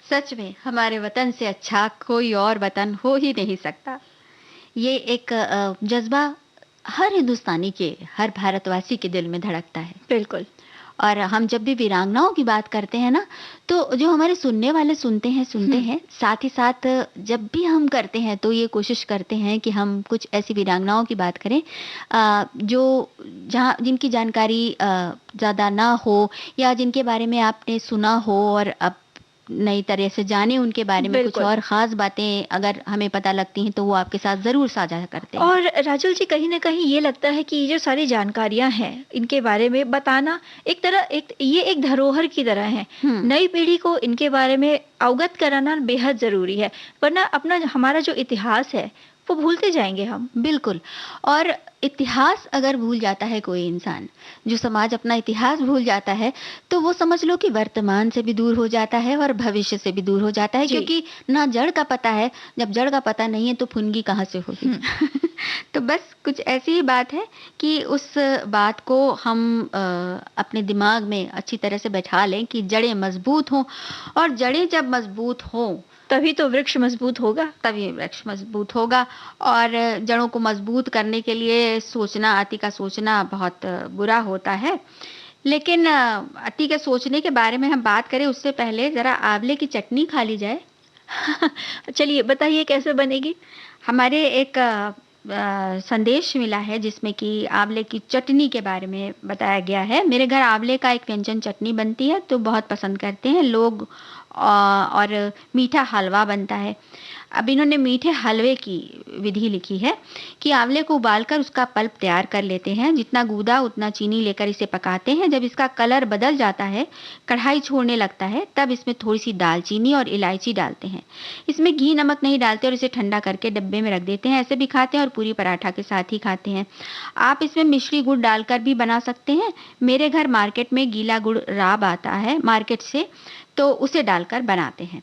सच में हमारे वतन से अच्छा कोई और वतन हो ही नहीं सकता। ये एक जज्बा हर हिंदुस्तानी के, हर भारतवासी के दिल में धड़कता है। बिल्कुल। और हम जब भी वीरांगनाओं की बात करते हैं ना, तो जो हमारे सुनने वाले सुनते हैं, साथ ही साथ जब भी हम करते हैं तो ये कोशिश करते हैं कि हम कुछ ऐसी वीरांगनाओं की बात करें जो जिनकी जानकारी ज़्यादा ना हो, या जिनके बारे में आपने सुना हो और अब नई तरह से जाने उनके बारे में कुछ और ख़ास बातें अगर हमें पता लगती हैं तो वो आपके साथ ज़रूर साझा करते हैं। और राजुल जी, कहीं ना कहीं ये लगता है कि ये जो सारी जानकारियां हैं इनके बारे में बताना ये एक धरोहर की तरह है। नई पीढ़ी को इनके बारे में अवगत कराना बेहद ज़रूरी है, वरना हमारा जो इतिहास है वो भूलते जाएंगे हम। बिल्कुल। और इतिहास अगर भूल जाता है कोई इंसान, जो समाज अपना इतिहास भूल जाता है, तो वो समझ लो कि वर्तमान से भी दूर हो जाता है और भविष्य से भी दूर हो जाता है, क्योंकि ना जड़ का पता है। जब जड़ का पता नहीं है तो फुनगी कहाँ से होगी। तो बस कुछ ऐसी ही बात है कि उस बात को हम अपने दिमाग में अच्छी तरह से बैठा लें कि जड़ें मजबूत हों, और जड़ें जब मजबूत हों तभी तो वृक्ष मजबूत होगा, तभी वृक्ष मजबूत होगा। और जड़ों को मजबूत करने के लिए सोचना, अति का सोचना बहुत बुरा होता है। लेकिन अति के सोचने के बारे में हम बात करें उससे पहले जरा आंवले की चटनी खा ली जाए। चलिए बताइए कैसे बनेगी? हमारे एक संदेश मिला है जिसमें कि आंवले की चटनी के बारे में बताया गया है। मेरे घर आंवले का एक व्यंजन चटनी बनती है तो बहुत पसंद करते हैं लोग, और मीठा हलवा बनता है। अब इन्होंने मीठे हलवे की विधि लिखी है कि आंवले को उबालकर उसका पल्प तैयार कर लेते हैं, जितना गूदा उतना चीनी लेकर इसे पकाते हैं। जब इसका कलर बदल जाता है, कढ़ाई छोड़ने लगता है, तब इसमें थोड़ी सी दालचीनी और इलायची डालते हैं। इसमें घी नमक नहीं डालते और इसे ठंडा करके डब्बे में रख देते हैं। ऐसे भी खाते हैं और पूरी पराठा के साथ ही खाते हैं। आप इसमें मिश्री गुड़ डालकर भी बना सकते हैं। मेरे घर मार्केट में गीला गुड़ राब आता है मार्केट से, तो उसे डालकर बनाते हैं।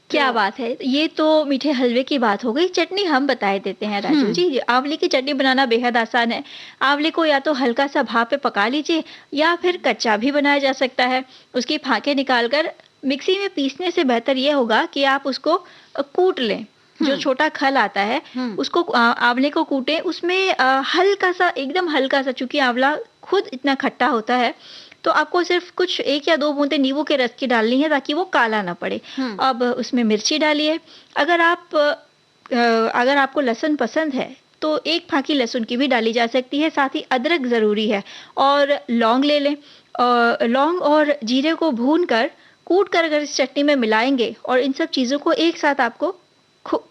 क्या बात है, ये तो मीठे हलवे की बात हो गई। चटनी हम बताए देते हैं राजू जी। आंवले की चटनी बनाना बेहद आसान है। आंवले को या तो हल्का सा भाप पे पका लीजिए या फिर कच्चा भी बनाया जा सकता है। उसकी फांके निकालकर मिक्सी में पीसने से बेहतर ये होगा कि आप उसको कूट लें। जो छोटा खल आता है उसको आंवले को कूटें, उसमें हल्का सा, एकदम हल्का सा, चूंकि आंवला खुद इतना खट्टा होता है तो आपको सिर्फ कुछ 1 या 2 बूंदे नींबू के रस की डालनी है ताकि वो काला ना पड़े। अब उसमें मिर्ची डालिए। अगर आपको लहसुन पसंद है तो 1 फांकी लहसुन की भी डाली जा सकती है। साथ ही अदरक ज़रूरी है और लौंग ले लें। लौंग और जीरे को भूनकर कूट कर अगर इस चटनी में मिलाएंगे और इन सब चीज़ों को एक साथ आपको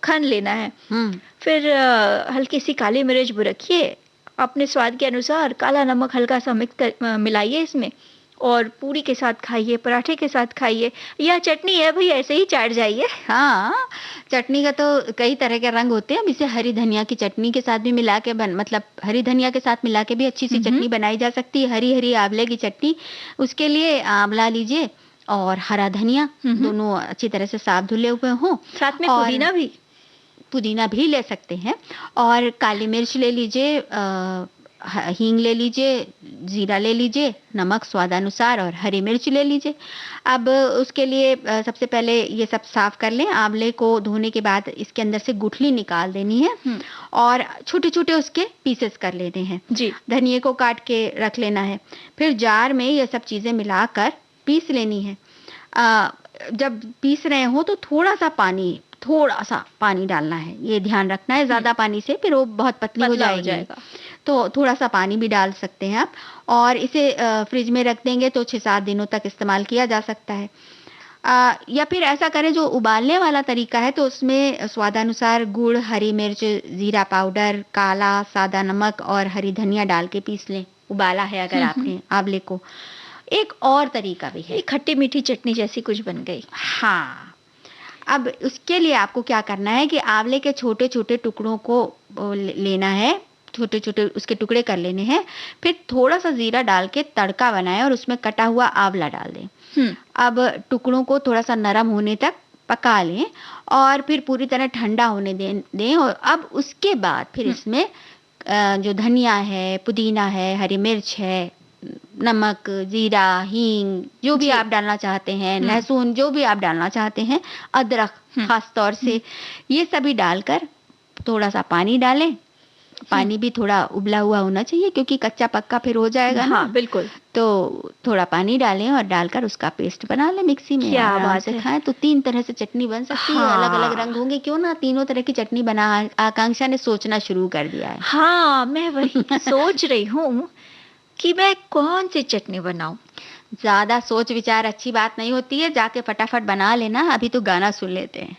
खन लेना है। फिर हल्की सी काली मिर्च बुरकिए, अपने स्वाद के अनुसार काला नमक हल्का सा मिलाइए इसमें और पूरी के साथ खाइए, पराठे के साथ खाइए। यह चटनी है भाई, ऐसे ही चाट जाइए। हाँ, चटनी का तो कई तरह के रंग होते हैं। अब इसे हरी धनिया की चटनी के साथ भी मिला के मतलब हरी धनिया के साथ मिला के भी अच्छी सी चटनी बनाई जा सकती है। हरी हरी आंवले की चटनी, उसके लिए आंवला लीजिए और हरा धनिया, दोनों अच्छी तरह से साफ धुले हुए हों। साथ में पुदीना भी ले सकते हैं। और काली मिर्च ले लीजिए, हींग ले लीजिए, जीरा ले लीजिए, नमक स्वादानुसार और हरी मिर्च ले लीजिए। अब उसके लिए सबसे पहले ये सब साफ कर लें। आंवले को धोने के बाद इसके अंदर से गुठली निकाल देनी है और छोटे छोटे उसके पीसेस कर लेने हैं जी। धनिये को काट के रख लेना है। फिर जार में ये सब चीज़ें मिलाकर पीस लेनी है। जब पीस रहे हो तो थोड़ा सा पानी डालना है, ये ध्यान रखना है। ज़्यादा पानी से फिर वो बहुत पतली हो जाएगा, तो थोड़ा सा पानी भी डाल सकते हैं आप। और इसे फ्रिज में रख देंगे तो 6-7 दिनों तक इस्तेमाल किया जा सकता है। या फिर ऐसा करें, जो उबालने वाला तरीका है तो उसमें स्वादानुसार गुड़, हरी मिर्च, जीरा पाउडर, काला सादा नमक और हरी धनिया डाल के पीस लें। उबाला है अगर आपने आंवले को। एक और तरीका भी है, खट्टी मीठी चटनी जैसी कुछ बन गई। हाँ, अब उसके लिए आपको क्या करना है कि आंवले के छोटे छोटे टुकड़ों को लेना है, छोटे छोटे उसके टुकड़े कर लेने हैं। फिर थोड़ा सा जीरा डाल के तड़का बनाएं और उसमें कटा हुआ आंवला डाल दें। अब टुकड़ों को थोड़ा सा नरम होने तक पका लें और फिर पूरी तरह ठंडा होने दें। और अब उसके बाद फिर इसमें जो धनिया है, पुदीना है, हरी मिर्च है, नमक, जीरा, हींग, जो भी आप डालना चाहते हैं, लहसुन, जो भी आप डालना चाहते हैं, अदरक खास तौर से, ये सभी डालकर थोड़ा सा पानी डालें। पानी भी थोड़ा उबला हुआ होना चाहिए क्योंकि कच्चा पक्का फिर हो जाएगा ना। बिल्कुल। तो थोड़ा पानी डालें और डालकर उसका पेस्ट बना लें मिक्सी में। क्या बात से खाएं तो 3 तरह से चटनी बन सकती है। अलग अलग रंग होंगे, क्यों ना तीनों तरह की चटनी बना। आकांक्षा ने सोचना शुरू कर दिया है। हाँ, मैं वही सोच रही हूँ कि मैं कौन सी चटनी बनाऊं। ज्यादा सोच विचार अच्छी बात नहीं होती है, जाके फटाफट बना लेना। अभी तो गाना सुन लेते हैं।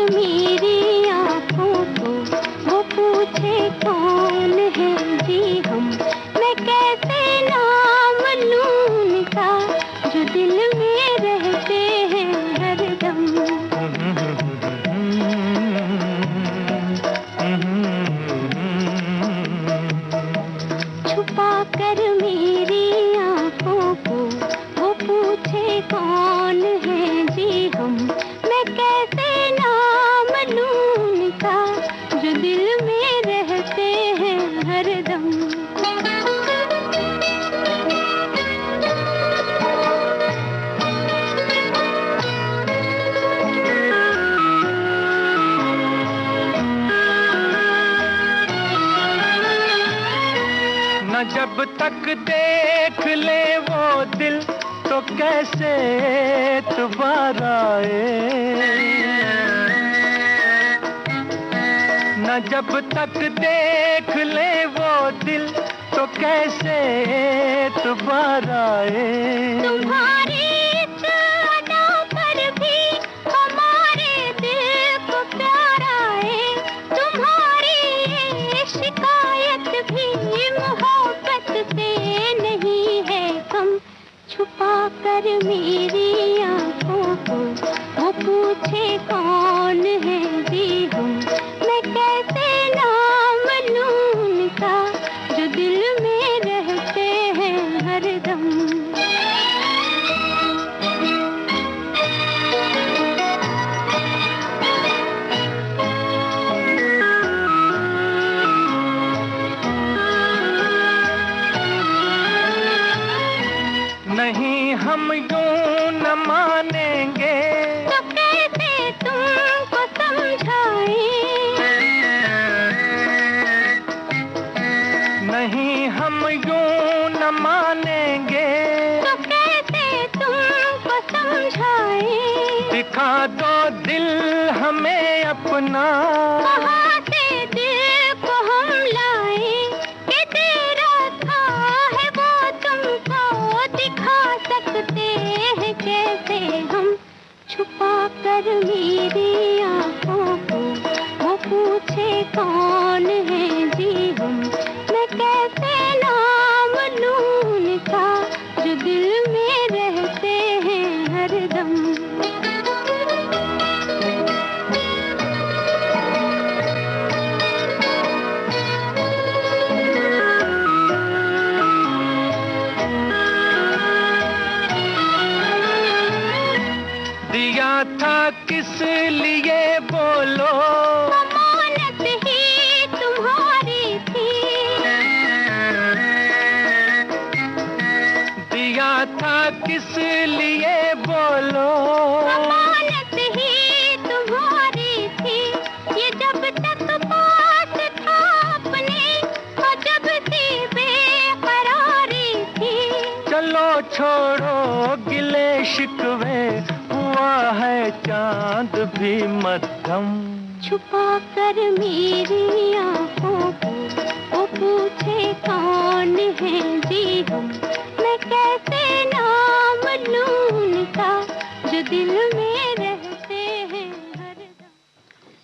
मेरी आँखों को वो पूछे कौन है जी हम, मैं कैसे नाम लूं उनका जो दिल में रहते हैं हरदम। छुपा कर मेरी आँखों को वो पूछे कौन है जी हम, मैं कैसे नाम जब तक देख ले वो दिल तो कैसे दोबारा आए, न जब तक देख ले वो दिल तो कैसे दोबारा आए। तुम्हारी इस अदा पर भी हमारे दिल को प्यार आए, तुम्हारी ये शिकायत भी मोहब्बत से नहीं है कम। छुपा कर मेरी आंखों को वो पूछे कौन है जी हम, मैं कैसे नाम लूं उनका जो दिल में रहते हैं हरदम। नहीं हम यूं न मानेंगे तो कैसे तुमको समझाएं, नहीं हम यूं न मानेंगे, तो कैसे तुमको समझाएं। दिखा दो दिल हमें अपना, कहाँ से दिल को हम लाएं, कि तेरा था है वो तुमको दिखा सकते हैं कैसे हम। छुपा कर मेरी आंखों को वो पूछे कौन है जी हम, मैं कैसे नाम लूं उनका जो दिल में रहते हैं हरदम। दिया था किस लिए बोलो, अमानत ही तुम्हारी थी, दिया था किस लिए बोलो, अमानत ही तुम्हारी थी। ये जब तक पास था अपने और जब सी बेकरारी थी। चलो छोड़ो गिले शिकवे, हुआ है चांद भी मध्यम। छुपा कर मेरी आंखों को वो पूछे कौन है जी हम, मैं कैसे नाम लूं उनका जो दिल में रहते हैं हरदम।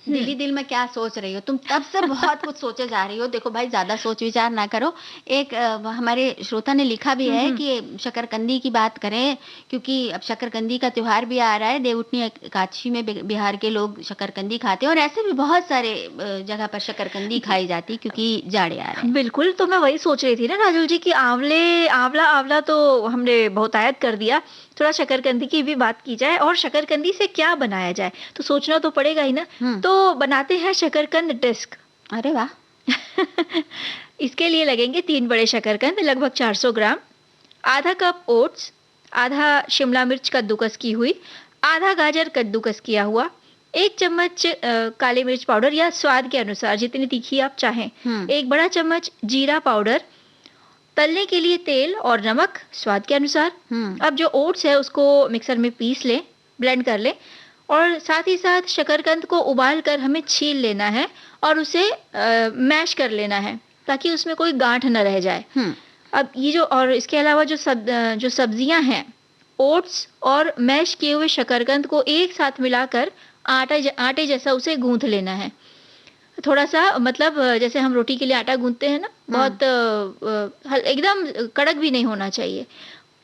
दिली दिल में क्या सोच रही हो तुम? तब से बहुत कुछ सोचे जा रही हो। देखो भाई, ज्यादा सोच विचार ना करो। एक हमारे श्रोता ने लिखा भी है कि शकरकंदी की बात करें, क्योंकि अब शकरकंदी का त्योहार भी आ रहा है। देवउठनी एकादशी में बिहार के लोग शकरकंदी खाते हैं, और ऐसे भी बहुत सारे जगह पर शकरकंदी खाई जाती क्योंकि जाड़े आ रहे हैं। बिल्कुल, तो मैं वही सोच रही थी ना राजुल जी की आंवला तो हमने बहुतायत कर दिया, थोड़ा शकरकंदी की भी बात की जाए। और शकरकंदी से क्या बनाया जाए तो सोचना तो पड़ेगा ही ना। तो बनाते हैं शकरकंद डिस्क। अरे वाह! इसके लिए लगेंगे 3 बड़े शकरकंद, लगभग 400 ग्राम, आधा कप ओट्स, आधा शिमला मिर्च कद्दूकस की हुई, आधा गाजर कद्दूकस किया हुआ, 1 चम्मच काली मिर्च पाउडर या स्वाद के अनुसार जितनी तीखी आप चाहें, 1 बड़ा चम्मच जीरा पाउडर, तलने के लिए तेल और नमक स्वाद के अनुसार। अब जो ओट्स है उसको मिक्सर में पीस लें, ब्लेंड कर लें, और साथ ही साथ शकरकंद को उबाल कर हमें छील लेना है और उसे मैश कर लेना है ताकि उसमें कोई गांठ न रह जाए। अब ये जो, और इसके अलावा जो सब्जियां हैं, ओट्स और मैश किए हुए शकरकंद को एक साथ मिलाकर आटे जैसा उसे गूंथ लेना है। थोड़ा सा, मतलब जैसे हम रोटी के लिए आटा गूंथते हैं ना, बहुत एकदम कड़क भी नहीं होना चाहिए।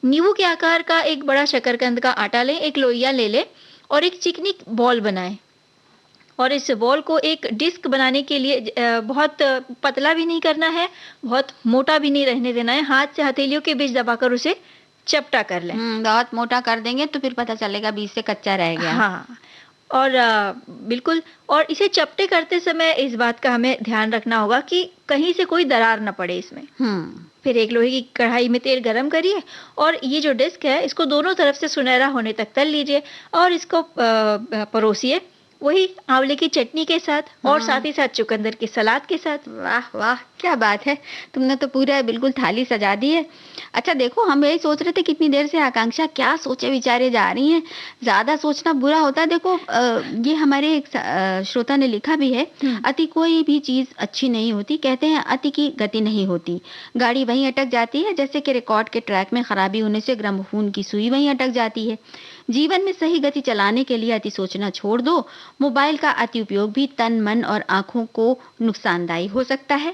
नींबू के आकार का एक बड़ा शकरकंद का आटा लें, एक लोइया ले लें और एक चिकनी बॉल बनाएं। और इस बॉल को एक डिस्क बनाने के लिए बहुत पतला भी नहीं करना है, बहुत मोटा भी नहीं रहने देना है। हाथ से हथेलियों के बीच दबाकर उसे चपटा कर लें। बहुत मोटा कर देंगे तो फिर पता चलेगा बीच से कच्चा रह गया। हाँ, और बिल्कुल, और इसे चपटे करते समय इस बात का हमें ध्यान रखना होगा कि कहीं से कोई दरार न पड़े इसमें। फिर एक लोहे की कढ़ाई में तेल गरम करिए और ये जो डिस्क है इसको दोनों तरफ से सुनहरा होने तक तल लीजिए और इसको परोसिए। वही आंवले की चटनी के साथ और साथ ही साथ चुकंदर की सलाद के साथ। वाह वाह, क्या बात है, तुमने तो पूरा बिल्कुल थाली सजा दी है। अच्छा देखो, हम यही सोच रहे थे कितनी देर से आकांक्षा क्या सोचे विचारे जा रही हैं। ज्यादा सोचना बुरा होता है। देखो ये हमारे एक श्रोता ने लिखा भी है, अति कोई भी चीज अच्छी नहीं होती। कहते हैं अति की गति नहीं होती, गाड़ी वहीं अटक जाती है जैसे कि रिकॉर्ड के ट्रैक में खराबी होने से ग्रामोफोन की सुई वहीं अटक जाती है। जीवन में सही गति चलाने के लिए अति सोचना छोड़ दो। मोबाइल का अति उपयोग भी तन मन और आंखों को नुकसानदायी हो सकता है।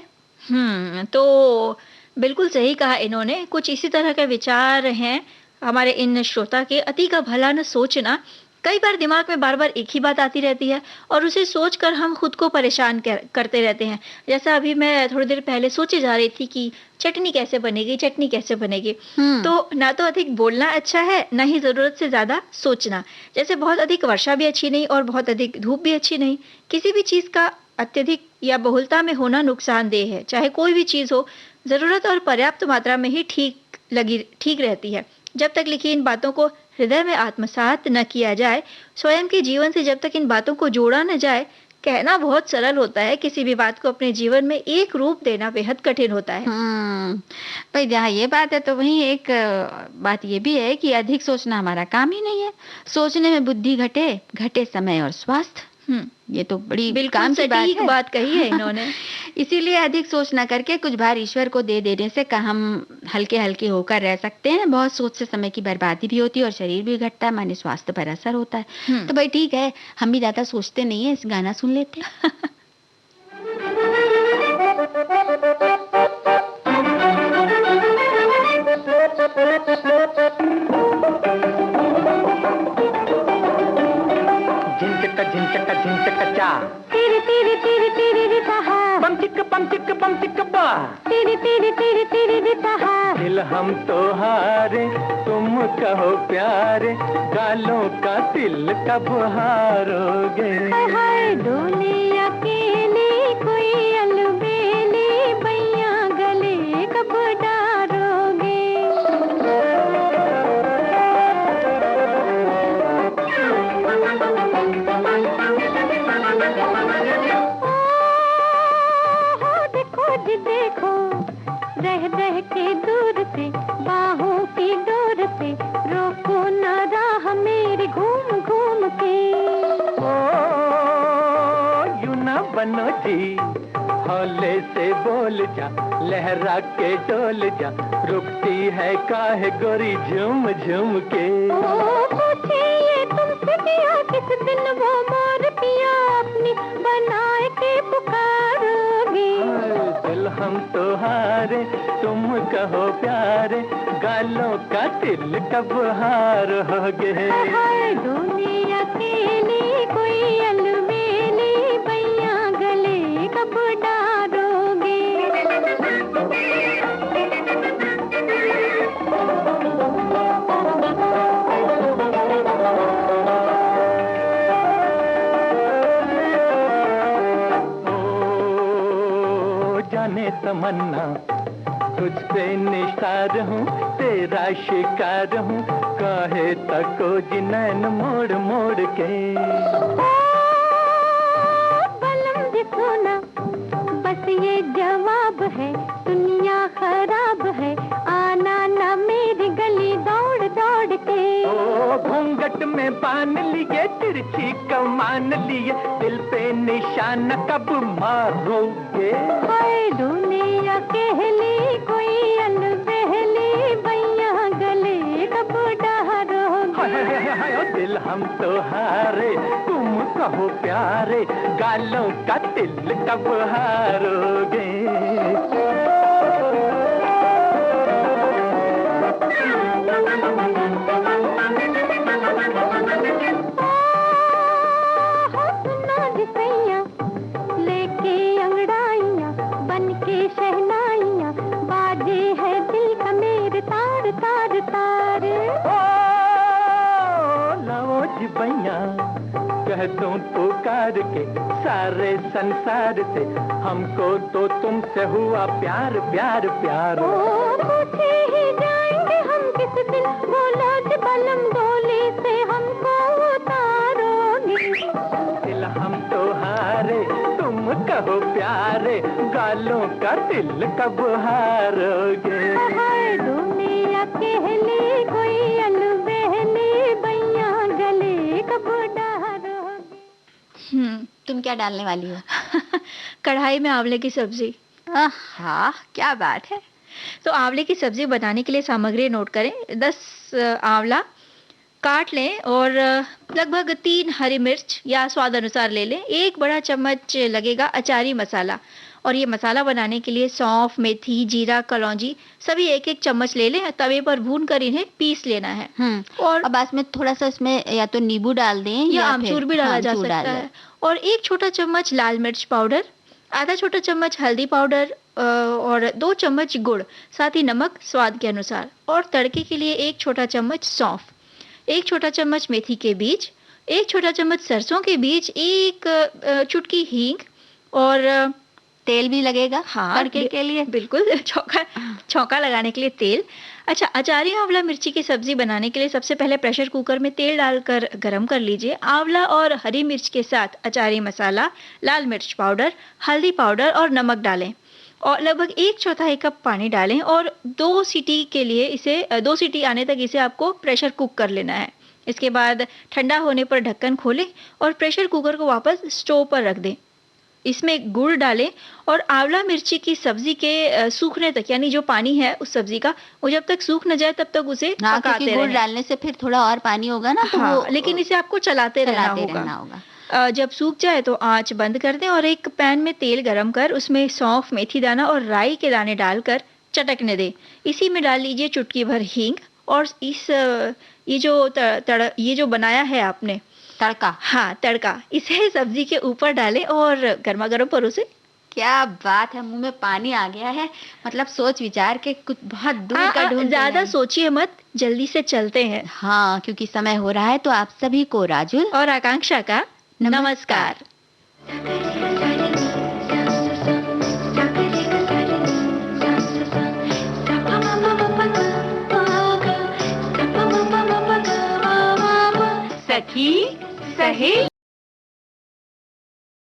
तो बिल्कुल सही कहा इन्होंने। कुछ इसी तरह के विचार हैं हमारे इन श्रोता के। अति का भला न सोचना, कई बार दिमाग में बार बार एक ही बात आती रहती है और उसे सोचकर हम खुद को परेशान करते रहते हैं। जैसा अभी मैं थोड़ी देर पहले सोचे जा रही थी कि चटनी कैसे बनेगी, चटनी कैसे बनेगी। तो ना तो अधिक बोलना अच्छा है, ना ही जरूरत से ज्यादा सोचना। जैसे बहुत अधिक वर्षा भी अच्छी नहीं और बहुत अधिक धूप भी अच्छी नहीं। किसी भी चीज का अत्यधिक या बहुलता में होना नुकसानदेह है। चाहे कोई भी चीज हो, जरूरत और पर्याप्त मात्रा में ही ठीक रहती है। जब तक लिखी इन बातों को हृदय में आत्मसात न किया जाए, स्वयं के जीवन से जब तक इन बातों को जोड़ा न जाए, कहना बहुत सरल होता है, किसी भी बात को अपने जीवन में एक रूप देना बेहद कठिन होता है। भाई जहाँ ये बात है तो वहीं एक बात ये भी है कि अधिक सोचना हमारा काम ही नहीं है। सोचने में बुद्धि घटे समय और स्वास्थ्य। ये तो बड़ी काम की बात कही है इन्होंने। इसीलिए अधिक सोच न करके कुछ भार ईश्वर को दे देने से हम हल्के हल्के होकर रह सकते हैं। बहुत सोच से समय की बर्बादी भी होती है और शरीर भी घटता है, माने स्वास्थ्य पर असर होता है। तो भाई ठीक है, हम भी ज्यादा सोचते नहीं है, इस गाना सुन लेते हैं। झिंचका झिंचका चा, तेरे तेरे तेरे तेरे रे कहा, बम चिक बा, तेरे तेरे तेरे तेरे रे कहा। दिल हम तो हारे, तुम कहो प्यारे, गालों का दिल कब हारोगे। हाय हाय डोले अकेले कोई अलबेले, बैया गले कब डारोगे। देखो रह रह के दूर से, बाहों की डोर पे, रोको ना राह मेरी घूम घूम के। ओ यूं ना बनो जी, हौले से बोल जा, लहरा के डोल जा, रुकती है काहे गोरी झूम झूम के। पूछे ये तुमसे पिया, किस दिन वो मोर पिया अपनी बनाए के पुकारोगे। दिल हम तो हारे, तुम कहो प्यारे, गालों का दिल कब हारोगे। हाय दुनिया अकेली कोई अलबेली, बैया गले कब डारोगे। जाने तमन्ना तुझ पे निशार हूँ, तेरा शिकार हूँ, काहे तको जिनैन मोड़ मोड़ के। बलम देखो ना, बस ये जवाब है, दुनिया खराब है, आना ना मेरी गली दौड़ दौड़ के। ओ घूंघट में बांध लिए, तिरछी कमान लिए, दिल पे निशान कब मारोगे। हाय दुनिया कहली कोई अलबेली, बैया गले कब डारोगे। दिल हम तो हारे, तुम कहो प्यारे, गालों का दिल कब हारोगे। लेके अंगड़ाइयाँ बन के शहनाइयाँ, बाजे है दिल का मेरे तार तार तार। लाओ जी भैया कह दूं पुकार के सारे संसार से, हमको तो तुमसे हुआ प्यार प्यार प्यार। पूछे ही जाएंगे हम किस दिन, बोलो जी बलम डोली से हमको उतारोगे। दिल प्यारे, तुम कहो प्यारे, गालों का दिल कब हारोगे। दुनिया कहली कोई अलबेली, बैया गले कब डारोगे। तुम क्या डालने वाली हो? कढ़ाई में आंवले की सब्जी। हाँ, क्या बात है। तो आंवले की सब्जी बनाने के लिए सामग्री नोट करें। 10 आंवला काट लें और लगभग 3 हरी मिर्च या स्वाद अनुसार ले लें। 1 बड़ा चम्मच लगेगा अचारी मसाला, और ये मसाला बनाने के लिए सौंफ, मेथी, जीरा, कलौंजी सभी 1-1 चम्मच ले लें। तवे पर भून कर इन्हें पीस लेना है। और अब इसमें थोड़ा सा इसमें या तो नींबू डाल दें या आमचूर भी डाला जा सकता है। और 1 छोटा चम्मच लाल मिर्च पाउडर, आधा छोटा चम्मच हल्दी पाउडर और 2 चम्मच गुड़, साथ ही नमक स्वाद के अनुसार। और तड़के के लिए 1 छोटा चम्मच सौंफ, 1 छोटा चम्मच मेथी के बीज, 1 छोटा चम्मच सरसों के बीज, 1 चुटकी हींग और तेल भी लगेगा। हाँ, तड़के के लिए बिल्कुल छौंका लगाने के लिए तेल। अच्छा, अचारी आंवला मिर्ची की सब्जी बनाने के लिए सबसे पहले प्रेशर कुकर में तेल डालकर गरम कर लीजिए। आंवला और हरी मिर्च के साथ अचारी मसाला, लाल मिर्च पाउडर, हल्दी पाउडर और नमक डालें और लगभग 1/4 कप पानी डालें और 2 सीटी के लिए इसे 2 सीटी आने तक इसे आपको प्रेशर कुक कर लेना है। इसके बाद ठंडा होने पर ढक्कन खोलें और प्रेशर कुकर को वापस स्टोव पर रख दें। इसमें गुड़ डालें और आंवला मिर्ची की सब्जी के सूखने तक, यानी जो पानी है उस सब्जी का, वो जब तक सूख न जाए तब तक उसे पकाते रहें। गुड़ डालने से फिर थोड़ा और पानी होगा ना, तो हाँ, लेकिन इसे आपको चलाते रहना होगा। जब सूख जाए तो आंच बंद कर दें और एक पैन में तेल गरम कर उसमें सौंफ, मेथी दाना और राई के दाने डालकर चटकने दें। इसी में डाल लीजिए चुटकी भर हींग और ये जो बनाया है आपने तड़का, हाँ तड़का, इसे सब्जी के ऊपर डालें और गर्मा गर्म परोसें। क्या बात है, मुंह में पानी आ गया है। मतलब सोच विचार के कुछ बहुत दूर का ढूंढ। ज्यादा सोचिए मत, जल्दी से चलते हैं। हाँ, क्योंकि समय हो रहा है। तो आप सभी को राजुल और आकांक्षा का नमस्कार। सखी सहेली।